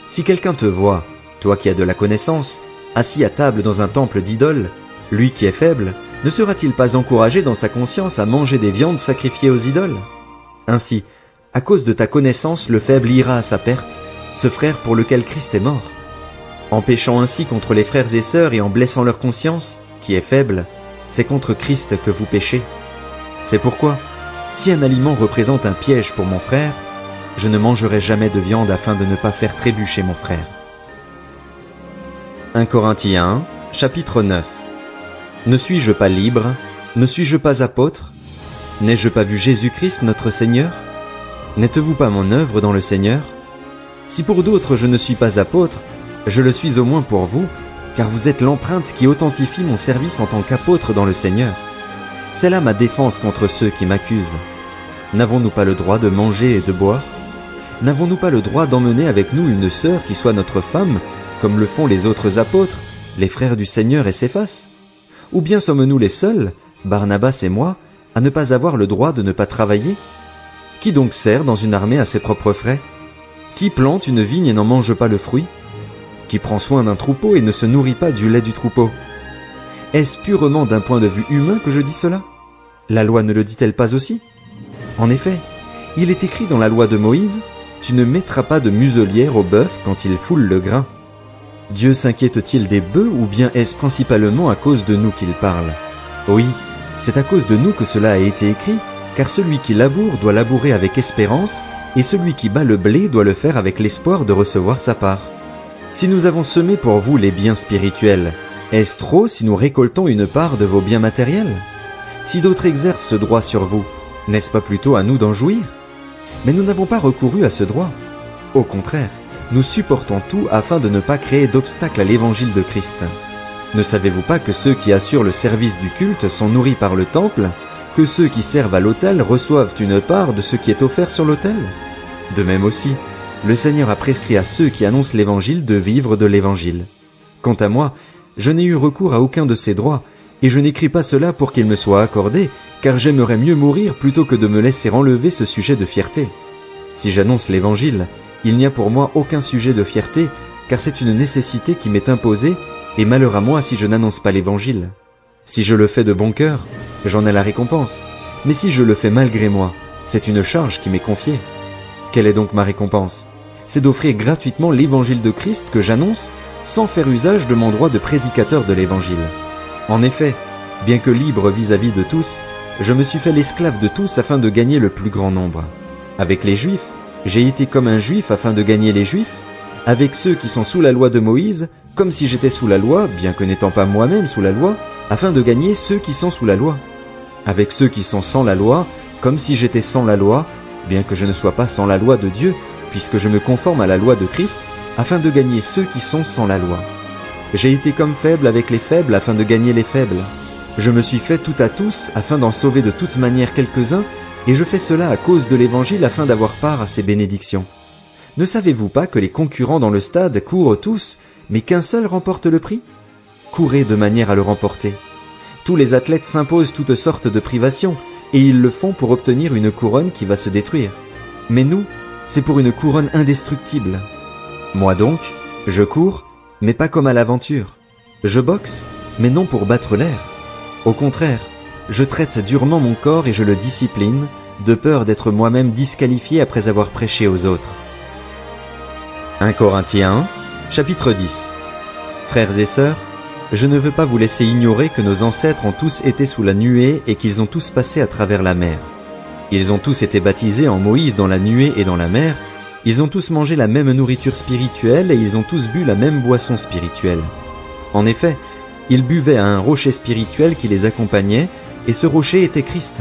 si quelqu'un te voit, toi qui as de la connaissance, assis à table dans un temple d'idoles, lui qui est faible, ne sera-t-il pas encouragé dans sa conscience à manger des viandes sacrifiées aux idoles? Ainsi, à cause de ta connaissance, le faible ira à sa perte, ce frère pour lequel Christ est mort. En péchant ainsi contre les frères et sœurs et en blessant leur conscience, qui est faible, c'est contre Christ que vous péchez. C'est pourquoi, si un aliment représente un piège pour mon frère, je ne mangerai jamais de viande afin de ne pas faire trébucher mon frère. 1 Corinthiens, chapitre 9. Ne suis-je pas libre? Ne suis-je pas apôtre? N'ai-je pas vu Jésus-Christ notre Seigneur? N'êtes-vous pas mon œuvre dans le Seigneur? Si pour d'autres je ne suis pas apôtre, je le suis au moins pour vous, car vous êtes l'empreinte qui authentifie mon service en tant qu'apôtre dans le Seigneur. C'est là ma défense contre ceux qui m'accusent. N'avons-nous pas le droit de manger et de boire? N'avons-nous pas le droit d'emmener avec nous une sœur qui soit notre femme, comme le font les autres apôtres, les frères du Seigneur et Céphas? Ou bien sommes-nous les seuls, Barnabas et moi, à ne pas avoir le droit de ne pas travailler? Qui donc sert dans une armée à ses propres frais? Qui plante une vigne et n'en mange pas le fruit? Qui prend soin d'un troupeau et ne se nourrit pas du lait du troupeau? Est-ce purement d'un point de vue humain que je dis cela? La loi ne le dit-elle pas aussi? En effet, il est écrit dans la loi de Moïse, « Tu ne mettras pas de muselière au bœuf quand il foule le grain. » Dieu s'inquiète-t-il des bœufs ou bien est-ce principalement à cause de nous qu'il parle? Oui, c'est à cause de nous que cela a été écrit, car celui qui laboure doit labourer avec espérance, et celui qui bat le blé doit le faire avec l'espoir de recevoir sa part. Si nous avons semé pour vous les biens spirituels, est-ce trop si nous récoltons une part de vos biens matériels? Si d'autres exercent ce droit sur vous, n'est-ce pas plutôt à nous d'en jouir? Mais nous n'avons pas recouru à ce droit. Au contraire, nous supportons tout afin de ne pas créer d'obstacle à l'évangile de Christ. Ne savez-vous pas que ceux qui assurent le service du culte sont nourris par le temple, que ceux qui servent à l'autel reçoivent une part de ce qui est offert sur l'autel? De même aussi, le Seigneur a prescrit à ceux qui annoncent l'Évangile de vivre de l'Évangile. Quant à moi, je n'ai eu recours à aucun de ces droits, et je n'écris pas cela pour qu'il me soit accordé, car j'aimerais mieux mourir plutôt que de me laisser enlever ce sujet de fierté. Si j'annonce l'Évangile, il n'y a pour moi aucun sujet de fierté, car c'est une nécessité qui m'est imposée, et malheur à moi si je n'annonce pas l'Évangile. Si je le fais de bon cœur, j'en ai la récompense, mais si je le fais malgré moi, c'est une charge qui m'est confiée. Quelle est donc ma récompense? C'est d'offrir gratuitement l'Évangile de Christ que j'annonce, sans faire usage de mon droit de prédicateur de l'Évangile. En effet, bien que libre vis-à-vis de tous, je me suis fait l'esclave de tous afin de gagner le plus grand nombre. Avec les Juifs, j'ai été comme un Juif afin de gagner les Juifs. Avec ceux qui sont sous la loi de Moïse, comme si j'étais sous la loi, bien que n'étant pas moi-même sous la loi, afin de gagner ceux qui sont sous la loi. Avec ceux qui sont sans la loi, comme si j'étais sans la loi, bien que je ne sois pas sans la loi de Dieu, puisque je me conforme à la loi de Christ, afin de gagner ceux qui sont sans la loi. J'ai été comme faible avec les faibles afin de gagner les faibles. Je me suis fait tout à tous afin d'en sauver de toute manière quelques-uns, et je fais cela à cause de l'Évangile afin d'avoir part à ces bénédictions. Ne savez-vous pas que les concurrents dans le stade courent tous, mais qu'un seul remporte le prix? Courez de manière à le remporter. Tous les athlètes s'imposent toutes sortes de privations, et ils le font pour obtenir une couronne qui va se détruire. Mais nous, c'est pour une couronne indestructible. Moi donc, je cours, mais pas comme à l'aventure. Je boxe, mais non pour battre l'air. Au contraire, je traite durement mon corps et je le discipline, de peur d'être moi-même disqualifié après avoir prêché aux autres. 1 Corinthiens 1, chapitre 10. Frères et sœurs, je ne veux pas vous laisser ignorer que nos ancêtres ont tous été sous la nuée et qu'ils ont tous passé à travers la mer. Ils ont tous été baptisés en Moïse dans la nuée et dans la mer, ils ont tous mangé la même nourriture spirituelle et ils ont tous bu la même boisson spirituelle. En effet, ils buvaient à un rocher spirituel qui les accompagnait, et ce rocher était Christ.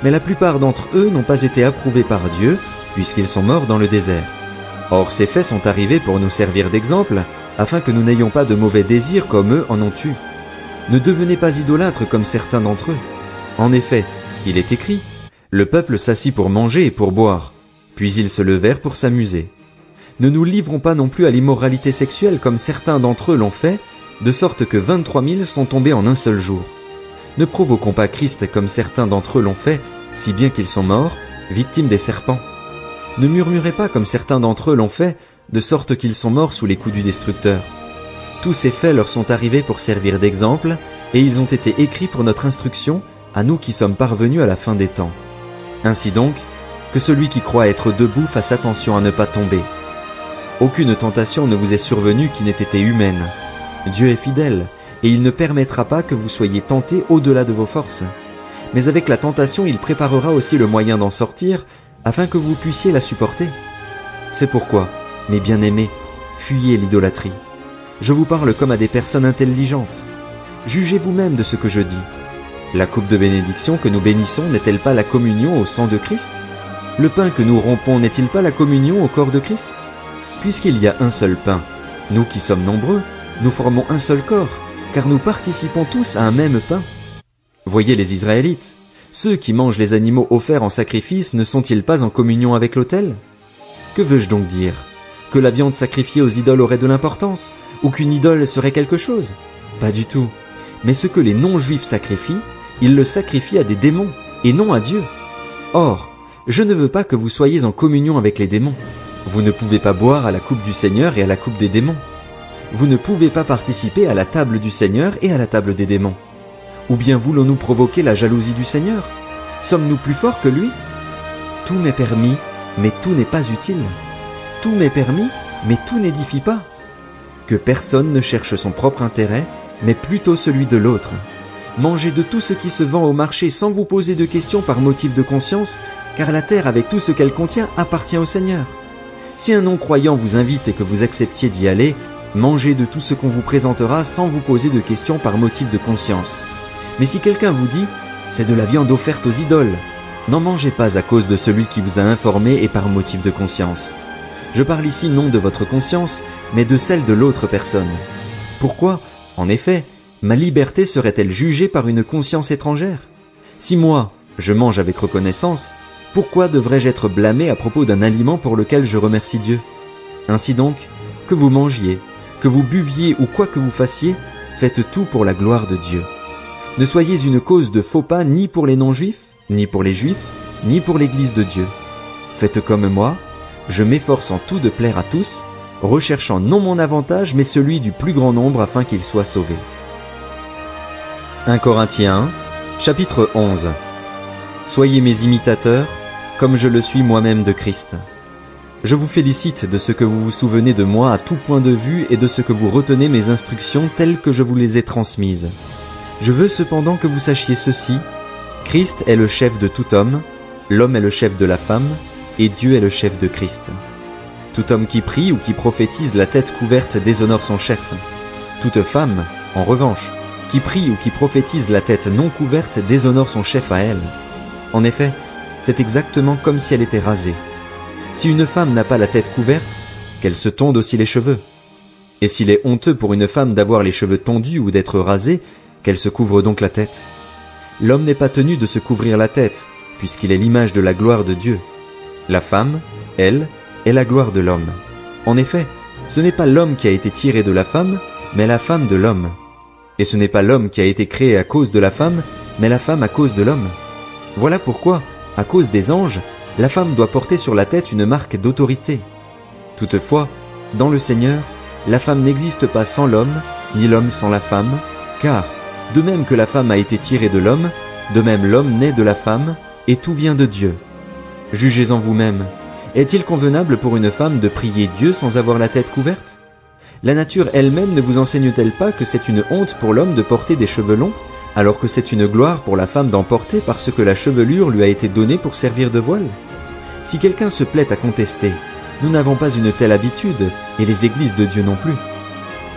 Mais la plupart d'entre eux n'ont pas été approuvés par Dieu, puisqu'ils sont morts dans le désert. Or ces faits sont arrivés pour nous servir d'exemple, afin que nous n'ayons pas de mauvais désirs comme eux en ont eu. Ne devenez pas idolâtres comme certains d'entre eux. En effet, il est écrit, « Le peuple s'assit pour manger et pour boire, puis ils se levèrent pour s'amuser. » Ne nous livrons pas non plus à l'immoralité sexuelle comme certains d'entre eux l'ont fait, de sorte que 23 000 sont tombés en un seul jour. Ne provoquons pas Christ comme certains d'entre eux l'ont fait, si bien qu'ils sont morts, victimes des serpents. Ne murmurez pas comme certains d'entre eux l'ont fait, de sorte qu'ils sont morts sous les coups du destructeur. Tous ces faits leur sont arrivés pour servir d'exemple, et ils ont été écrits pour notre instruction, à nous qui sommes parvenus à la fin des temps. Ainsi donc, que celui qui croit être debout fasse attention à ne pas tomber. Aucune tentation ne vous est survenue qui n'ait été humaine. Dieu est fidèle, et il ne permettra pas que vous soyez tentés au-delà de vos forces. Mais avec la tentation, il préparera aussi le moyen d'en sortir, afin que vous puissiez la supporter. C'est pourquoi, mes bien-aimés, fuyez l'idolâtrie. Je vous parle comme à des personnes intelligentes. Jugez vous-même de ce que je dis. La coupe de bénédiction que nous bénissons n'est-elle pas la communion au sang de Christ? Le pain que nous rompons n'est-il pas la communion au corps de Christ? Puisqu'il y a un seul pain, nous qui sommes nombreux, nous formons un seul corps, car nous participons tous à un même pain. Voyez les Israélites, ceux qui mangent les animaux offerts en sacrifice ne sont-ils pas en communion avec l'autel? Que veux-je donc dire? Que la viande sacrifiée aux idoles aurait de l'importance? Ou qu'une idole serait quelque chose? Pas du tout. Mais ce que les non-juifs sacrifient, ils le sacrifient à des démons, et non à Dieu. Or, je ne veux pas que vous soyez en communion avec les démons. Vous ne pouvez pas boire à la coupe du Seigneur et à la coupe des démons. Vous ne pouvez pas participer à la table du Seigneur et à la table des démons. Ou bien voulons-nous provoquer la jalousie du Seigneur? Sommes-nous plus forts que lui? Tout m'est permis, mais tout n'est pas utile. Tout m'est permis, mais tout n'édifie pas. Que personne ne cherche son propre intérêt, mais plutôt celui de l'autre. Mangez de tout ce qui se vend au marché sans vous poser de questions par motif de conscience, car la terre avec tout ce qu'elle contient appartient au Seigneur. Si un non-croyant vous invite et que vous acceptiez d'y aller, mangez de tout ce qu'on vous présentera sans vous poser de questions par motif de conscience. Mais si quelqu'un vous dit « c'est de la viande offerte aux idoles », n'en mangez pas à cause de celui qui vous a informé et par motif de conscience. Je parle ici non de votre conscience, mais de celle de l'autre personne. Pourquoi, en effet, ma liberté serait-elle jugée par une conscience étrangère? Si moi, je mange avec reconnaissance, Pourquoi devrais-je être blâmé à propos d'un aliment pour lequel je remercie Dieu? Ainsi donc, que vous mangiez, que vous buviez ou quoi que vous fassiez, faites tout pour la gloire de Dieu. Ne soyez une cause de faux pas ni pour les non-juifs, ni pour les juifs, ni pour l'Église de Dieu. Faites comme moi, je m'efforce en tout de plaire à tous, recherchant non mon avantage mais celui du plus grand nombre afin qu'ils soient sauvés. 1 Corinthiens 1, chapitre 11. Soyez mes imitateurs, comme je le suis moi-même de Christ. Je vous félicite de ce que vous vous souvenez de moi à tout point de vue et de ce que vous retenez mes instructions telles que je vous les ai transmises. Je veux cependant que vous sachiez ceci, Christ est le chef de tout homme, l'homme est le chef de la femme, et Dieu est le chef de Christ. Tout homme qui prie ou qui prophétise la tête couverte déshonore son chef. Toute femme, en revanche, qui prie ou qui prophétise la tête non couverte déshonore son chef à elle. En effet, c'est exactement comme si elle était rasée. Si une femme n'a pas la tête couverte, qu'elle se tonde aussi les cheveux. Et s'il est honteux pour une femme d'avoir les cheveux tondus ou d'être rasée, qu'elle se couvre donc la tête. L'homme n'est pas tenu de se couvrir la tête, puisqu'il est l'image de la gloire de Dieu. La femme, elle, est la gloire de l'homme. En effet, ce n'est pas l'homme qui a été tiré de la femme, mais la femme de l'homme. Et ce n'est pas l'homme qui a été créé à cause de la femme, mais la femme à cause de l'homme. Voilà pourquoi, à cause des anges, la femme doit porter sur la tête une marque d'autorité. Toutefois, dans le Seigneur, la femme n'existe pas sans l'homme, ni l'homme sans la femme, car, de même que la femme a été tirée de l'homme, de même l'homme naît de la femme, et tout vient de Dieu. Jugez en vous-même. Est-il convenable pour une femme de prier Dieu sans avoir la tête couverte? La nature elle-même ne vous enseigne-t-elle pas que c'est une honte pour l'homme de porter des cheveux longs, alors que c'est une gloire pour la femme d'en porter parce que la chevelure lui a été donnée pour servir de voile? Si quelqu'un se plaît à contester, nous n'avons pas une telle habitude, et les églises de Dieu non plus.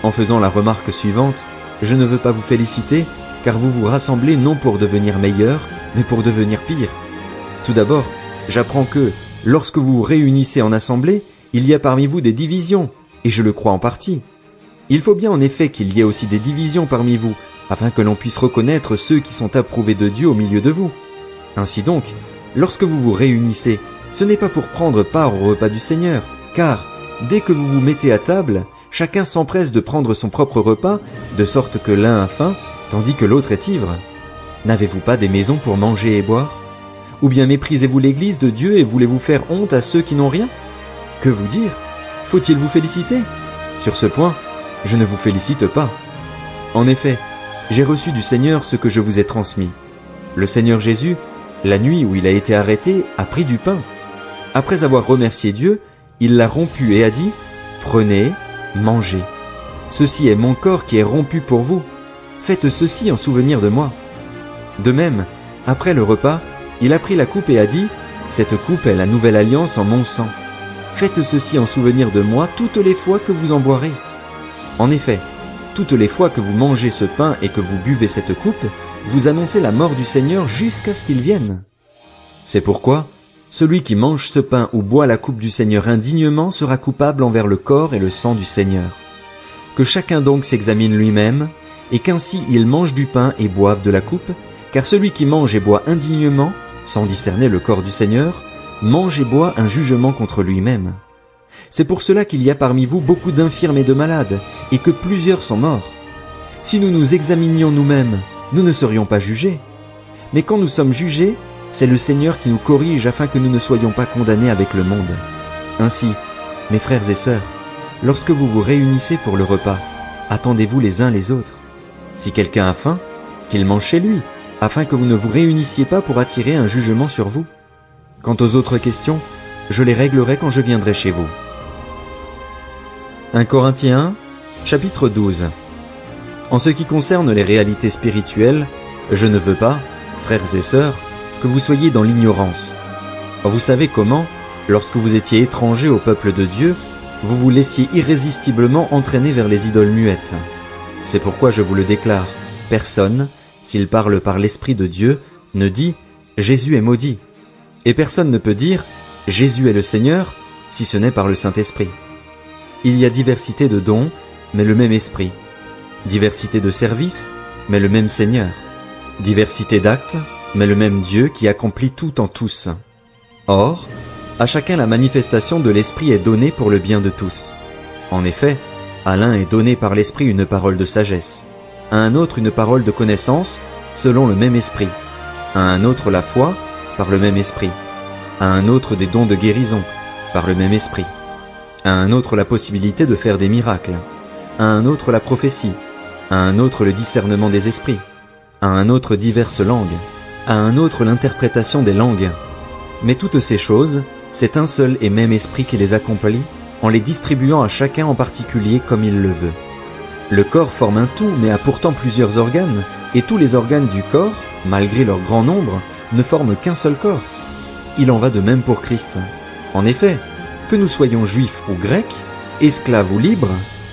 En faisant la remarque suivante, je ne veux pas vous féliciter, car vous vous rassemblez non pour devenir meilleur, mais pour devenir pire. Tout d'abord, j'apprends que, lorsque vous vous réunissez en assemblée, il y a parmi vous des divisions, et je le crois en partie. Il faut bien en effet qu'il y ait aussi des divisions parmi vous, afin que l'on puisse reconnaître ceux qui sont approuvés de Dieu au milieu de vous. Ainsi donc, lorsque vous vous réunissez, ce n'est pas pour prendre part au repas du Seigneur, car, dès que vous vous mettez à table, chacun s'empresse de prendre son propre repas, de sorte que l'un a faim, tandis que l'autre est ivre. N'avez-vous pas des maisons pour manger et boire? Ou bien méprisez-vous l'Église de Dieu et voulez-vous faire honte à ceux qui n'ont rien? Que vous dire? Faut-il vous féliciter? Sur ce point, je ne vous félicite pas. En effet, j'ai reçu du Seigneur ce que je vous ai transmis. Le Seigneur Jésus, la nuit où il a été arrêté, a pris du pain. Après avoir remercié Dieu, il l'a rompu et a dit, « Prenez, mangez. Ceci est mon corps qui est rompu pour vous. Faites ceci en souvenir de moi. » De même, après le repas, il a pris la coupe et a dit, « Cette coupe est la nouvelle alliance en mon sang. Faites ceci en souvenir de moi toutes les fois que vous en boirez. » En effet, toutes les fois que vous mangez ce pain et que vous buvez cette coupe, vous annoncez la mort du Seigneur jusqu'à ce qu'il vienne. C'est pourquoi, celui qui mange ce pain ou boit la coupe du Seigneur indignement sera coupable envers le corps et le sang du Seigneur. Que chacun donc s'examine lui-même, et qu'ainsi il mange du pain et boive de la coupe, car celui qui mange et boit indignement, sans discerner le corps du Seigneur, mange et boit un jugement contre lui-même. C'est pour cela qu'il y a parmi vous beaucoup d'infirmes et de malades, et que plusieurs sont morts. Si nous nous examinions nous-mêmes, nous ne serions pas jugés. Mais quand nous sommes jugés, c'est le Seigneur qui nous corrige afin que nous ne soyons pas condamnés avec le monde. Ainsi, mes frères et sœurs, lorsque vous vous réunissez pour le repas, attendez-vous les uns les autres. Si quelqu'un a faim, qu'il mange chez lui, afin que vous ne vous réunissiez pas pour attirer un jugement sur vous. Quant aux autres questions, je les réglerai quand je viendrai chez vous. 1 Corinthiens, chapitre 12. En ce qui concerne les réalités spirituelles, je ne veux pas, frères et sœurs, que vous soyez dans l'ignorance. Vous savez comment, lorsque vous étiez étrangers au peuple de Dieu, vous vous laissiez irrésistiblement entraîner vers les idoles muettes. C'est pourquoi je vous le déclare, personne, s'il parle par l'Esprit de Dieu, ne dit « Jésus est maudit ». Et personne ne peut dire « Jésus est le Seigneur » si ce n'est par le Saint-Esprit. Il y a diversité de dons, mais le même Esprit. Diversité de services, mais le même Seigneur. Diversité d'actes, mais le même Dieu qui accomplit tout en tous. Or, à chacun la manifestation de l'Esprit est donnée pour le bien de tous. En effet, à l'un est donnée par l'Esprit une parole de sagesse, à un autre une parole de connaissance, selon le même Esprit, à un autre la foi, par le même Esprit, à un autre des dons de guérison, par le même Esprit, à un autre la possibilité de faire des miracles, à un autre la prophétie, à un autre le discernement des esprits, à un autre diverses langues, à un autre l'interprétation des langues. Mais toutes ces choses, c'est un seul et même Esprit qui les accomplit, en les distribuant à chacun en particulier comme il le veut. Le corps forme un tout, mais a pourtant plusieurs organes, et tous les organes du corps, malgré leur grand nombre, ne forment qu'un seul corps. Il en va de même pour Christ. En effet, que nous soyons juifs ou grecs, esclaves ou libres,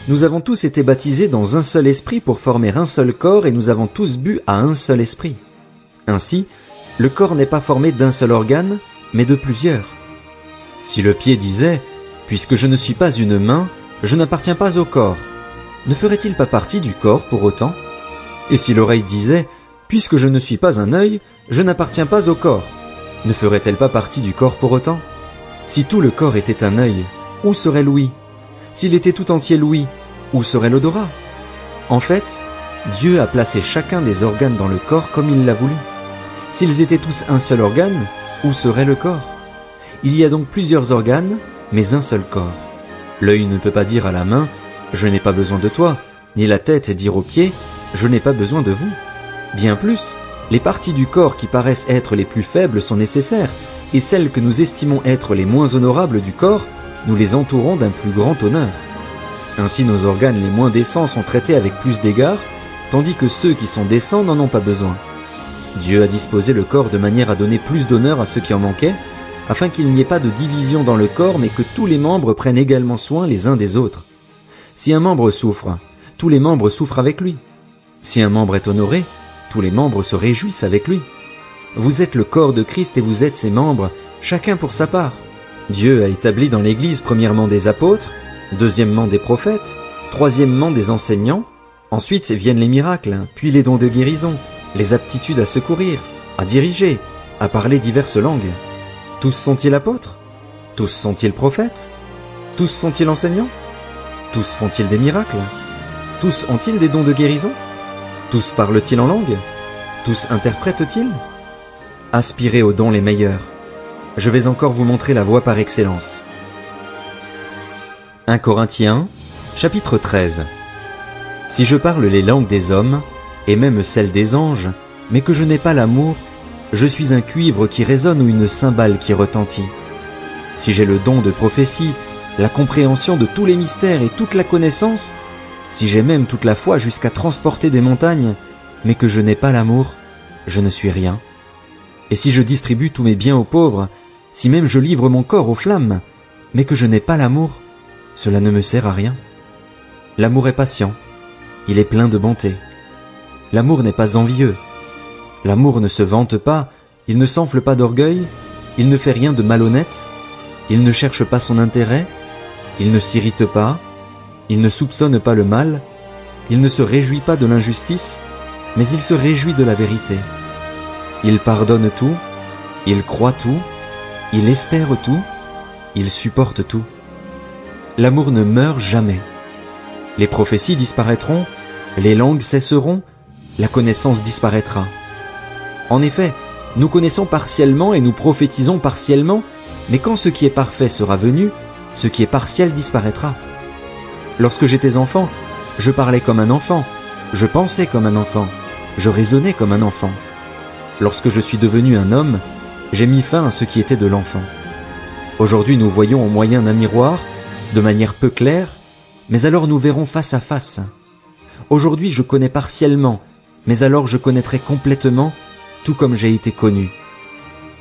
nous avons tous été baptisés dans un seul esprit pour former un seul corps et nous avons tous bu à un seul esprit. Ainsi, le corps n'est pas formé d'un seul organe, mais de plusieurs. Si le pied disait « Puisque je ne suis pas une main, je n'appartiens pas au corps », ne ferait-il pas partie du corps pour autant? Et si l'oreille disait « Puisque je ne suis pas un œil, je n'appartiens pas au corps », ne ferait-elle pas partie du corps pour autant? Si tout le corps était un œil, où serait l'ouïe? S'il était tout entier l'ouïe, où serait l'odorat? En fait, Dieu a placé chacun des organes dans le corps comme il l'a voulu. S'ils étaient tous un seul organe, où serait le corps? Il y a donc plusieurs organes, mais un seul corps. L'œil ne peut pas dire à la main « Je n'ai pas besoin de toi », ni la tête dire aux pieds « Je n'ai pas besoin de vous ». Bien plus, les parties du corps qui paraissent être les plus faibles sont nécessaires, et celles que nous estimons être les moins honorables du corps, nous les entourons d'un plus grand honneur. Ainsi nos organes les moins décents sont traités avec plus d'égard, tandis que ceux qui sont décents n'en ont pas besoin. Dieu a disposé le corps de manière à donner plus d'honneur à ceux qui en manquaient, afin qu'il n'y ait pas de division dans le corps, mais que tous les membres prennent également soin les uns des autres. Si un membre souffre, tous les membres souffrent avec lui. Si un membre est honoré, tous les membres se réjouissent avec lui. Vous êtes le corps de Christ et vous êtes ses membres, chacun pour sa part. Dieu a établi dans l'Église premièrement des apôtres, deuxièmement des prophètes, troisièmement des enseignants, ensuite viennent les miracles, puis les dons de guérison, les aptitudes à secourir, à diriger, à parler diverses langues. Tous sont-ils apôtres? Tous sont-ils prophètes? Tous sont-ils enseignants? Tous font-ils des miracles? Tous ont-ils des dons de guérison? Tous parlent-ils en langue? Tous interprètent-ils? Aspirez aux dons les meilleurs. Je vais encore vous montrer la voie par excellence. 1 Corinthiens, chapitre 13. Si je parle les langues des hommes, et même celles des anges, mais que je n'ai pas l'amour, je suis un cuivre qui résonne ou une cymbale qui retentit. Si j'ai le don de prophétie, la compréhension de tous les mystères et toute la connaissance, si j'ai même toute la foi jusqu'à transporter des montagnes, mais que je n'ai pas l'amour, je ne suis rien. Et si je distribue tous mes biens aux pauvres, si même je livre mon corps aux flammes, mais que je n'ai pas l'amour, cela ne me sert à rien. L'amour est patient, il est plein de bonté. L'amour n'est pas envieux. L'amour ne se vante pas, il ne s'enfle pas d'orgueil, il ne fait rien de malhonnête, il ne cherche pas son intérêt, il ne s'irrite pas, il ne soupçonne pas le mal, il ne se réjouit pas de l'injustice, mais il se réjouit de la vérité. Il pardonne tout, il croit tout, il espère tout, il supporte tout. L'amour ne meurt jamais. Les prophéties disparaîtront, les langues cesseront, la connaissance disparaîtra. En effet, nous connaissons partiellement et nous prophétisons partiellement, mais quand ce qui est parfait sera venu, ce qui est partiel disparaîtra. Lorsque j'étais enfant, je parlais comme un enfant, je pensais comme un enfant, je raisonnais comme un enfant. Lorsque je suis devenu un homme, j'ai mis fin à ce qui était de l'enfant. Aujourd'hui nous voyons au moyen d'un miroir, de manière peu claire, mais alors nous verrons face à face. Aujourd'hui je connais partiellement, mais alors je connaîtrai complètement, tout comme j'ai été connu.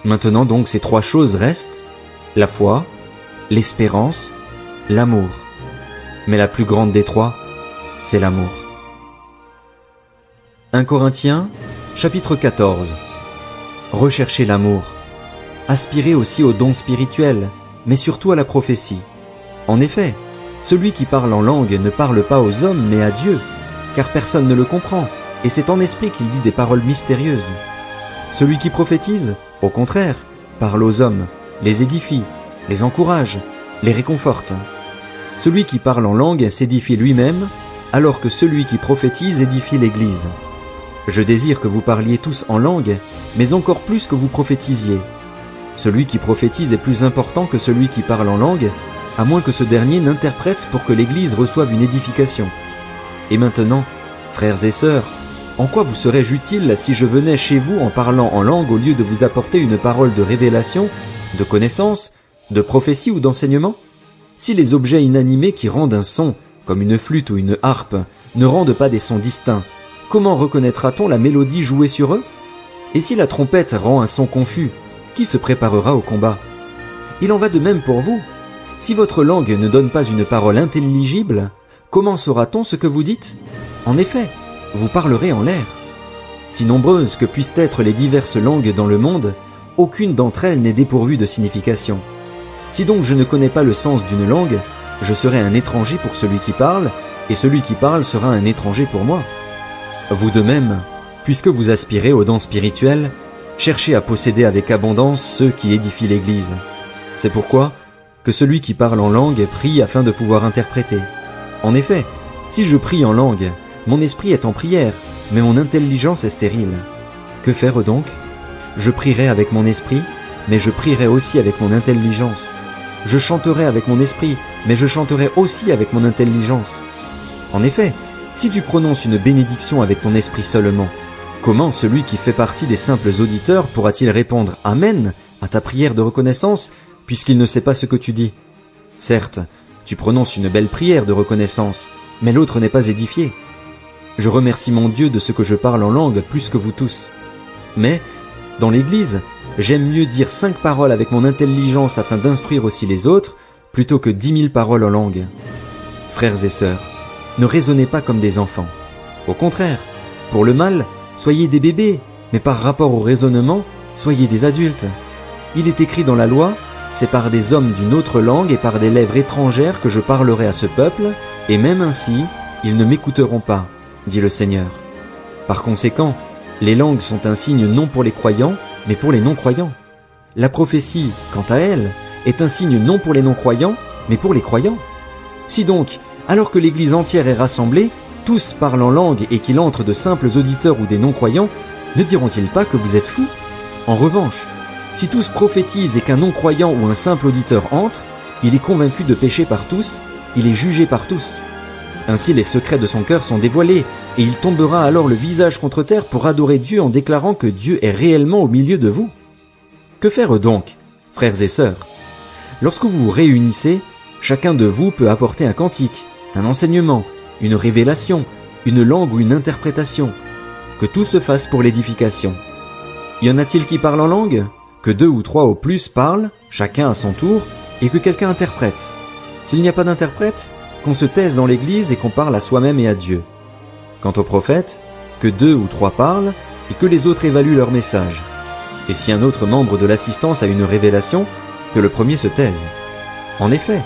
Maintenant donc ces trois choses restent, la foi, l'espérance, l'amour. Mais la plus grande des trois, c'est l'amour. 1 Corinthiens, chapitre 14. Recherchez l'amour. Aspirez aussi aux dons spirituels, mais surtout à la prophétie. En effet, celui qui parle en langue ne parle pas aux hommes mais à Dieu, car personne ne le comprend, et c'est en esprit qu'il dit des paroles mystérieuses. Celui qui prophétise, au contraire, parle aux hommes, les édifie, les encourage, les réconforte. Celui qui parle en langue s'édifie lui-même, alors que celui qui prophétise édifie l'Église. Je désire que vous parliez tous en langue, mais encore plus que vous prophétisiez. Celui qui prophétise est plus important que celui qui parle en langue, à moins que ce dernier n'interprète pour que l'Église reçoive une édification. Et maintenant, frères et sœurs, en quoi vous serais-je utile si je venais chez vous en parlant en langue au lieu de vous apporter une parole de révélation, de connaissance, de prophétie ou d'enseignement? Si les objets inanimés qui rendent un son, comme une flûte ou une harpe, ne rendent pas des sons distincts, comment reconnaîtra-t-on la mélodie jouée sur eux? Et si la trompette rend un son confus, qui se préparera au combat? Il en va de même pour vous. Si votre langue ne donne pas une parole intelligible, comment saura-t-on ce que vous dites? En effet, vous parlerez en l'air. Si nombreuses que puissent être les diverses langues dans le monde, aucune d'entre elles n'est dépourvue de signification. Si donc je ne connais pas le sens d'une langue, je serai un étranger pour celui qui parle, et celui qui parle sera un étranger pour moi. Vous de même, puisque vous aspirez aux dons spirituels, cherchez à posséder avec abondance ceux qui édifient l'Église. C'est pourquoi que celui qui parle en langue prie afin de pouvoir interpréter. En effet, si je prie en langue, mon esprit est en prière, mais mon intelligence est stérile. Que faire donc? Je prierai avec mon esprit, mais je prierai aussi avec mon intelligence. Je chanterai avec mon esprit, mais je chanterai aussi avec mon intelligence. En effet, si tu prononces une bénédiction avec ton esprit seulement, comment celui qui fait partie des simples auditeurs pourra-t-il répondre « Amen » à ta prière de reconnaissance, puisqu'il ne sait pas ce que tu dis? Certes, tu prononces une belle prière de reconnaissance, mais l'autre n'est pas édifié. Je remercie mon Dieu de ce que je parle en langue plus que vous tous. Mais, dans l'Église, j'aime mieux dire 5 paroles avec mon intelligence afin d'instruire aussi les autres, plutôt que 10 000 paroles en langue. Frères et sœurs, ne raisonnez pas comme des enfants. Au contraire, pour le mal, soyez des bébés, mais par rapport au raisonnement, soyez des adultes. Il est écrit dans la loi, c'est par des hommes d'une autre langue et par des lèvres étrangères que je parlerai à ce peuple, et même ainsi, ils ne m'écouteront pas, dit le Seigneur. Par conséquent, les langues sont un signe non pour les croyants, mais pour les non-croyants. La prophétie, quant à elle, est un signe non pour les non-croyants, mais pour les croyants. Si donc, alors que l'Église entière est rassemblée, tous parlent en langue et qu'il entre de simples auditeurs ou des non-croyants, ne diront-ils pas que vous êtes fous? En revanche, si tous prophétisent et qu'un non-croyant ou un simple auditeur entre, il est convaincu de pécher par tous, il est jugé par tous. Ainsi les secrets de son cœur sont dévoilés, et il tombera alors le visage contre terre pour adorer Dieu en déclarant que Dieu est réellement au milieu de vous. Que faire donc, frères et sœurs? Lorsque vous vous réunissez, chacun de vous peut apporter un cantique, un enseignement, une révélation, une langue ou une interprétation. Que tout se fasse pour l'édification. Y en a-t-il qui parlent en langue? Que 2 ou 3 au plus parlent, chacun à son tour, et que quelqu'un interprète. S'il n'y a pas d'interprète, qu'on se taise dans l'Église et qu'on parle à soi-même et à Dieu. Quant aux prophètes, que 2 ou 3 parlent, et que les autres évaluent leur message. Et si un autre membre de l'assistance a une révélation, que le premier se taise. En effet,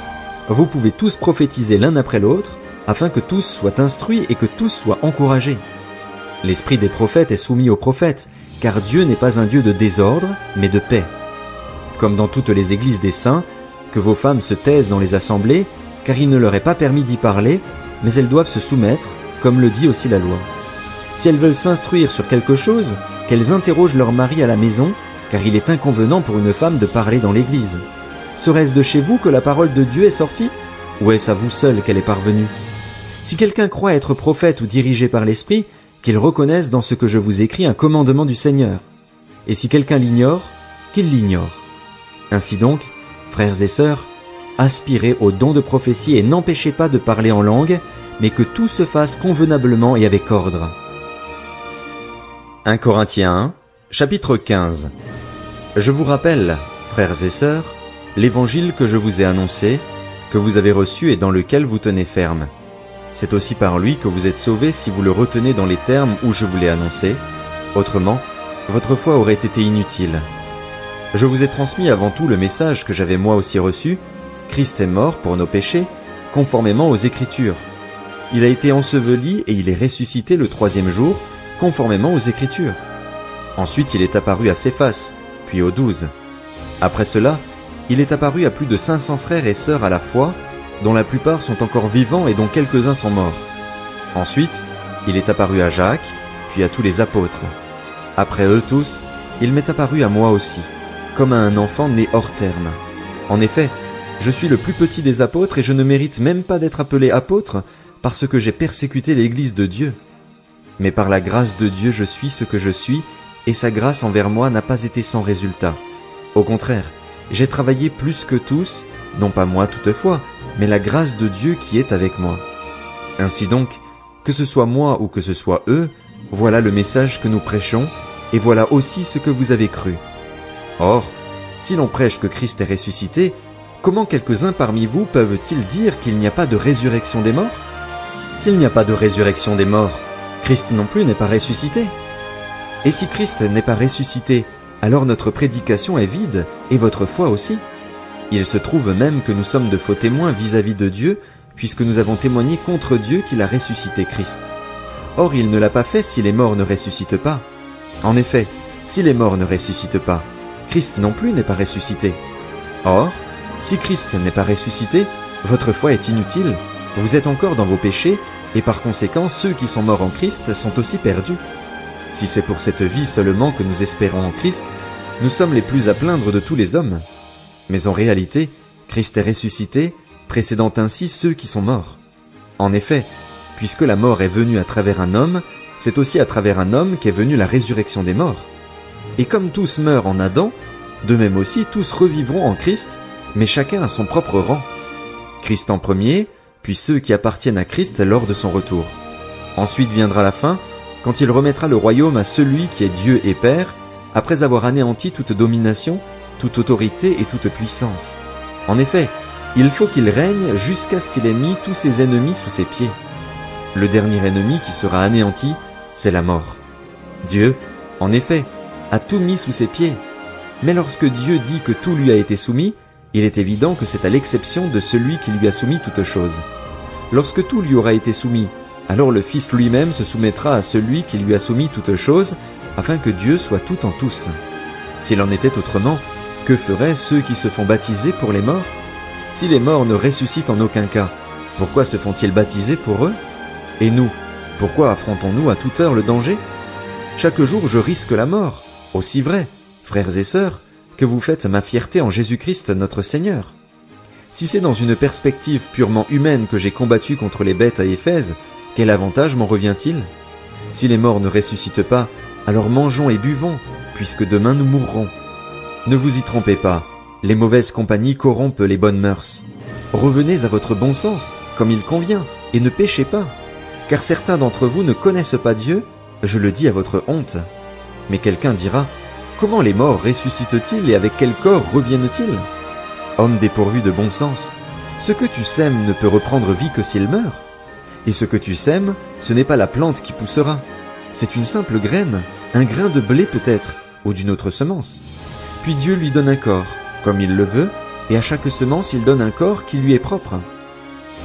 vous pouvez tous prophétiser l'un après l'autre, afin que tous soient instruits et que tous soient encouragés. L'esprit des prophètes est soumis aux prophètes, car Dieu n'est pas un Dieu de désordre, mais de paix. Comme dans toutes les églises des saints, que vos femmes se taisent dans les assemblées, car il ne leur est pas permis d'y parler, mais elles doivent se soumettre, comme le dit aussi la loi. Si elles veulent s'instruire sur quelque chose, qu'elles interrogent leur mari à la maison, car il est inconvenant pour une femme de parler dans l'église. Serait-ce de chez vous que la parole de Dieu est sortie? Ou est-ce à vous seul qu'elle est parvenue? Si quelqu'un croit être prophète ou dirigé par l'Esprit, qu'il reconnaisse dans ce que je vous écris un commandement du Seigneur. Et si quelqu'un l'ignore, qu'il l'ignore. Ainsi donc, frères et sœurs, aspirez au don de prophétie et n'empêchez pas de parler en langue, mais que tout se fasse convenablement et avec ordre. 1 Corinthiens 1, chapitre 15. Je vous rappelle, frères et sœurs, l'évangile que je vous ai annoncé, que vous avez reçu et dans lequel vous tenez ferme. C'est aussi par lui que vous êtes sauvés si vous le retenez dans les termes où je vous l'ai annoncé. Autrement, votre foi aurait été inutile. Je vous ai transmis avant tout le message que j'avais moi aussi reçu. Christ est mort pour nos péchés, conformément aux Écritures. Il a été enseveli et il est ressuscité le 3e jour, conformément aux Écritures. Ensuite il est apparu à Céphas, puis aux 12. Après cela, il est apparu à plus de 500 frères et sœurs à la fois, dont la plupart sont encore vivants et dont quelques-uns sont morts. Ensuite, il est apparu à Jacques, puis à tous les apôtres. Après eux tous, il m'est apparu à moi aussi, comme à un enfant né hors terme. En effet, je suis le plus petit des apôtres et je ne mérite même pas d'être appelé apôtre parce que j'ai persécuté l'Église de Dieu. Mais par la grâce de Dieu je suis ce que je suis, et sa grâce envers moi n'a pas été sans résultat. Au contraire, j'ai travaillé plus que tous, non pas moi toutefois, mais la grâce de Dieu qui est avec moi. Ainsi donc, que ce soit moi ou que ce soit eux, voilà le message que nous prêchons, et voilà aussi ce que vous avez cru. Or, si l'on prêche que Christ est ressuscité, comment quelques-uns parmi vous peuvent-ils dire qu'il n'y a pas de résurrection des morts? S'il n'y a pas de résurrection des morts, Christ non plus n'est pas ressuscité. Et si Christ n'est pas ressuscité, alors notre prédication est vide, et votre foi aussi. Il se trouve même que nous sommes de faux témoins vis-à-vis de Dieu, puisque nous avons témoigné contre Dieu qu'il a ressuscité Christ. Or il ne l'a pas fait si les morts ne ressuscitent pas. En effet, si les morts ne ressuscitent pas, Christ non plus n'est pas ressuscité. Or, si Christ n'est pas ressuscité, votre foi est inutile, vous êtes encore dans vos péchés, et par conséquent ceux qui sont morts en Christ sont aussi perdus. Si c'est pour cette vie seulement que nous espérons en Christ, nous sommes les plus à plaindre de tous les hommes. Mais en réalité, Christ est ressuscité, précédant ainsi ceux qui sont morts. En effet, puisque la mort est venue à travers un homme, c'est aussi à travers un homme qu'est venue la résurrection des morts. Et comme tous meurent en Adam, de même aussi tous revivront en Christ, mais chacun à son propre rang. Christ en premier, puis ceux qui appartiennent à Christ lors de son retour. Ensuite viendra la fin, quand il remettra le royaume à celui qui est Dieu et Père, après avoir anéanti toute domination, toute autorité et toute puissance. En effet, il faut qu'il règne jusqu'à ce qu'il ait mis tous ses ennemis sous ses pieds. Le dernier ennemi qui sera anéanti, c'est la mort. Dieu, en effet, a tout mis sous ses pieds. Mais lorsque Dieu dit que tout lui a été soumis, il est évident que c'est à l'exception de celui qui lui a soumis toutes choses. Lorsque tout lui aura été soumis, alors le Fils lui-même se soumettra à celui qui lui a soumis toutes choses, afin que Dieu soit tout en tous. S'il en était autrement, que feraient ceux qui se font baptiser pour les morts? Si les morts ne ressuscitent en aucun cas, pourquoi se font-ils baptiser pour eux? Et nous, pourquoi affrontons-nous à toute heure le danger? Chaque jour je risque la mort, aussi vrai, frères et sœurs, que vous faites ma fierté en Jésus-Christ notre Seigneur. Si c'est dans une perspective purement humaine que j'ai combattu contre les bêtes à Éphèse, quel avantage m'en revient-il? Si les morts ne ressuscitent pas, alors mangeons et buvons, puisque demain nous mourrons. Ne vous y trompez pas, les mauvaises compagnies corrompent les bonnes mœurs. Revenez à votre bon sens, comme il convient, et ne péchez pas. Car certains d'entre vous ne connaissent pas Dieu, je le dis à votre honte. Mais quelqu'un dira, comment les morts ressuscitent-ils et avec quel corps reviennent-ils? Homme dépourvu de bon sens, ce que tu sèmes ne peut reprendre vie que s'il meurt. Et ce que tu sèmes, ce n'est pas la plante qui poussera. C'est une simple graine, un grain de blé peut-être, ou d'une autre semence. Puis Dieu lui donne un corps, comme il le veut, et à chaque semence il donne un corps qui lui est propre.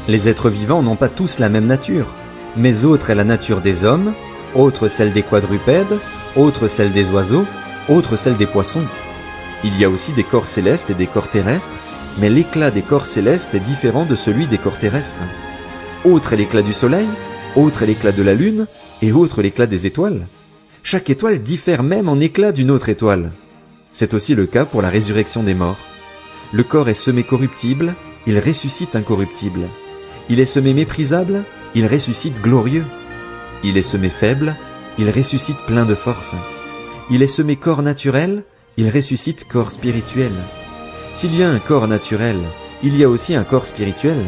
Les êtres vivants n'ont pas tous la même nature, mais autre est la nature des hommes, autre celle des quadrupèdes, autre celle des oiseaux, autre celle des poissons. Il y a aussi des corps célestes et des corps terrestres, mais l'éclat des corps célestes est différent de celui des corps terrestres. Autre est l'éclat du soleil, autre est l'éclat de la lune, et autre l'éclat des étoiles. Chaque étoile diffère même en éclat d'une autre étoile. C'est aussi le cas pour la résurrection des morts. Le corps est semé corruptible, il ressuscite incorruptible. Il est semé méprisable, il ressuscite glorieux. Il est semé faible, il ressuscite plein de force. Il est semé corps naturel, il ressuscite corps spirituel. S'il y a un corps naturel, il y a aussi un corps spirituel.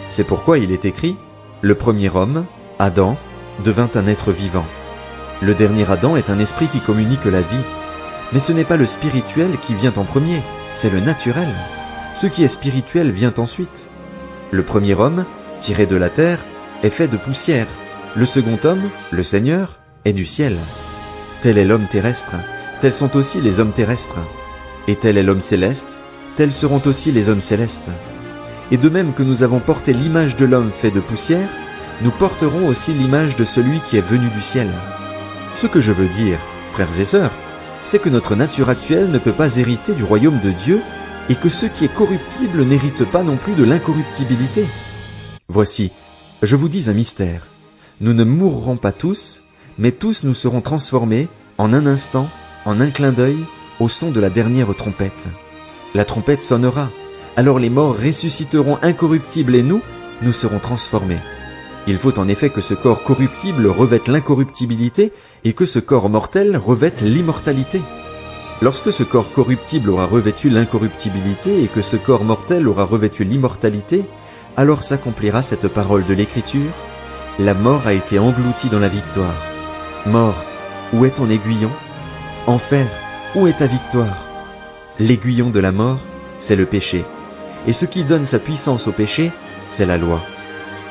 C'est pourquoi il est écrit, le premier homme, Adam, devint un être vivant. Le dernier Adam est un esprit qui communique la vie. Mais ce n'est pas le spirituel qui vient en premier, c'est le naturel. Ce qui est spirituel vient ensuite. Le premier homme, tiré de la terre, est fait de poussière. Le second homme, le Seigneur, est du ciel. Tel est l'homme terrestre, tels sont aussi les hommes terrestres. Et tel est l'homme céleste, tels seront aussi les hommes célestes. Et de même que nous avons porté l'image de l'homme fait de poussière, nous porterons aussi l'image de celui qui est venu du ciel. Ce que je veux dire, frères et sœurs, c'est que notre nature actuelle ne peut pas hériter du royaume de Dieu, et que ce qui est corruptible n'hérite pas non plus de l'incorruptibilité. Voici, je vous dis un mystère. Nous ne mourrons pas tous, mais tous nous serons transformés, en un instant, en un clin d'œil, au son de la dernière trompette. La trompette sonnera, alors les morts ressusciteront incorruptibles et nous serons transformés. Il faut en effet que ce corps corruptible revête l'incorruptibilité et que ce corps mortel revête l'immortalité. Lorsque ce corps corruptible aura revêtu l'incorruptibilité et que ce corps mortel aura revêtu l'immortalité, alors s'accomplira cette parole de l'Écriture. La mort a été engloutie dans la victoire. Mort, où est ton aiguillon? Enfer, où est ta victoire? L'aiguillon de la mort, c'est le péché. Et ce qui donne sa puissance au péché, c'est la loi.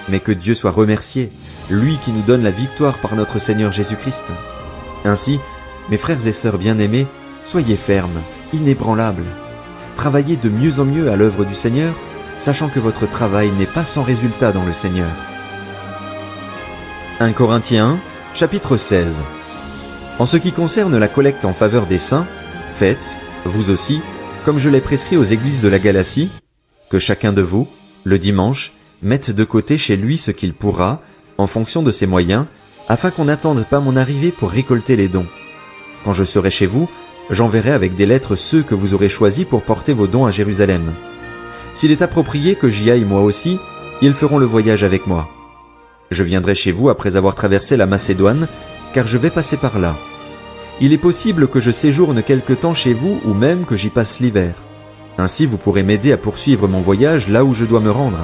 Mais que Dieu soit remercié, lui qui nous donne la victoire par notre Seigneur Jésus-Christ. Ainsi, mes frères et sœurs bien-aimés, soyez fermes, inébranlables. Travaillez de mieux en mieux à l'œuvre du Seigneur, sachant que votre travail n'est pas sans résultat dans le Seigneur. 1 Corinthiens 1, chapitre 16. En ce qui concerne la collecte en faveur des saints, faites, vous aussi, comme je l'ai prescrit aux églises de la Galatie, que chacun de vous, le dimanche, mette de côté chez lui ce qu'il pourra, en fonction de ses moyens, afin qu'on n'attende pas mon arrivée pour récolter les dons. Quand je serai chez vous, j'enverrai avec des lettres ceux que vous aurez choisis pour porter vos dons à Jérusalem. S'il est approprié que j'y aille moi aussi, ils feront le voyage avec moi. Je viendrai chez vous après avoir traversé la Macédoine, car je vais passer par là. Il est possible que je séjourne quelque temps chez vous ou même que j'y passe l'hiver. Ainsi vous pourrez m'aider à poursuivre mon voyage là où je dois me rendre.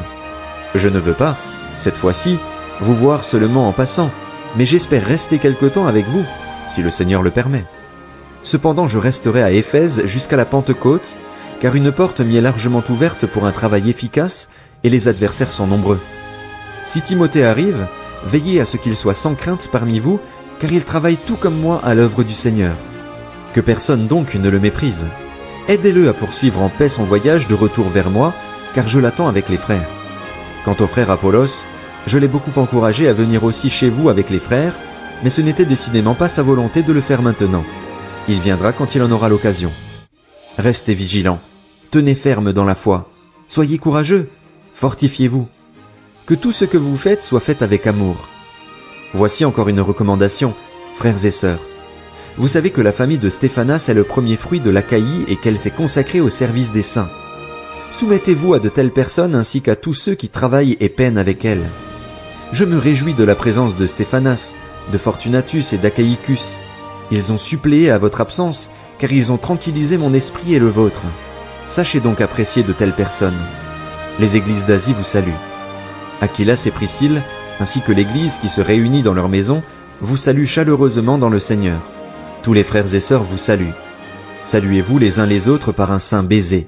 Je ne veux pas, cette fois-ci, vous voir seulement en passant, mais j'espère rester quelque temps avec vous, si le Seigneur le permet. Cependant je resterai à Éphèse jusqu'à la Pentecôte, car une porte m'y est largement ouverte pour un travail efficace, et les adversaires sont nombreux. Si Timothée arrive, veillez à ce qu'il soit sans crainte parmi vous, car il travaille tout comme moi à l'œuvre du Seigneur. Que personne donc ne le méprise. Aidez-le à poursuivre en paix son voyage de retour vers moi, car je l'attends avec les frères. Quant au frère Apollos, je l'ai beaucoup encouragé à venir aussi chez vous avec les frères, mais ce n'était décidément pas sa volonté de le faire maintenant. Il viendra quand il en aura l'occasion. Restez vigilants, tenez ferme dans la foi, soyez courageux, fortifiez-vous. Que tout ce que vous faites soit fait avec amour. Voici encore une recommandation, frères et sœurs. Vous savez que la famille de Stéphanas est le premier fruit de l'Achaïe et qu'elle s'est consacrée au service des saints. Soumettez-vous à de telles personnes ainsi qu'à tous ceux qui travaillent et peinent avec elles. Je me réjouis de la présence de Stéphanas, de Fortunatus et d'Achaïcus. Ils ont suppléé à votre absence, car ils ont tranquillisé mon esprit et le vôtre. Sachez donc apprécier de telles personnes. Les églises d'Asie vous saluent. Aquilas et Priscille, ainsi que l'église qui se réunit dans leur maison, vous saluent chaleureusement dans le Seigneur. Tous les frères et sœurs vous saluent. Saluez-vous les uns les autres par un saint baiser.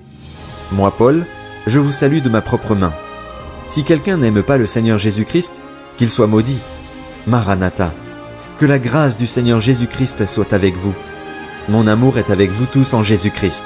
Moi, Paul, je vous salue de ma propre main. Si quelqu'un n'aime pas le Seigneur Jésus-Christ, qu'il soit maudit. Maranatha. Que la grâce du Seigneur Jésus-Christ soit avec vous. Mon amour est avec vous tous en Jésus-Christ.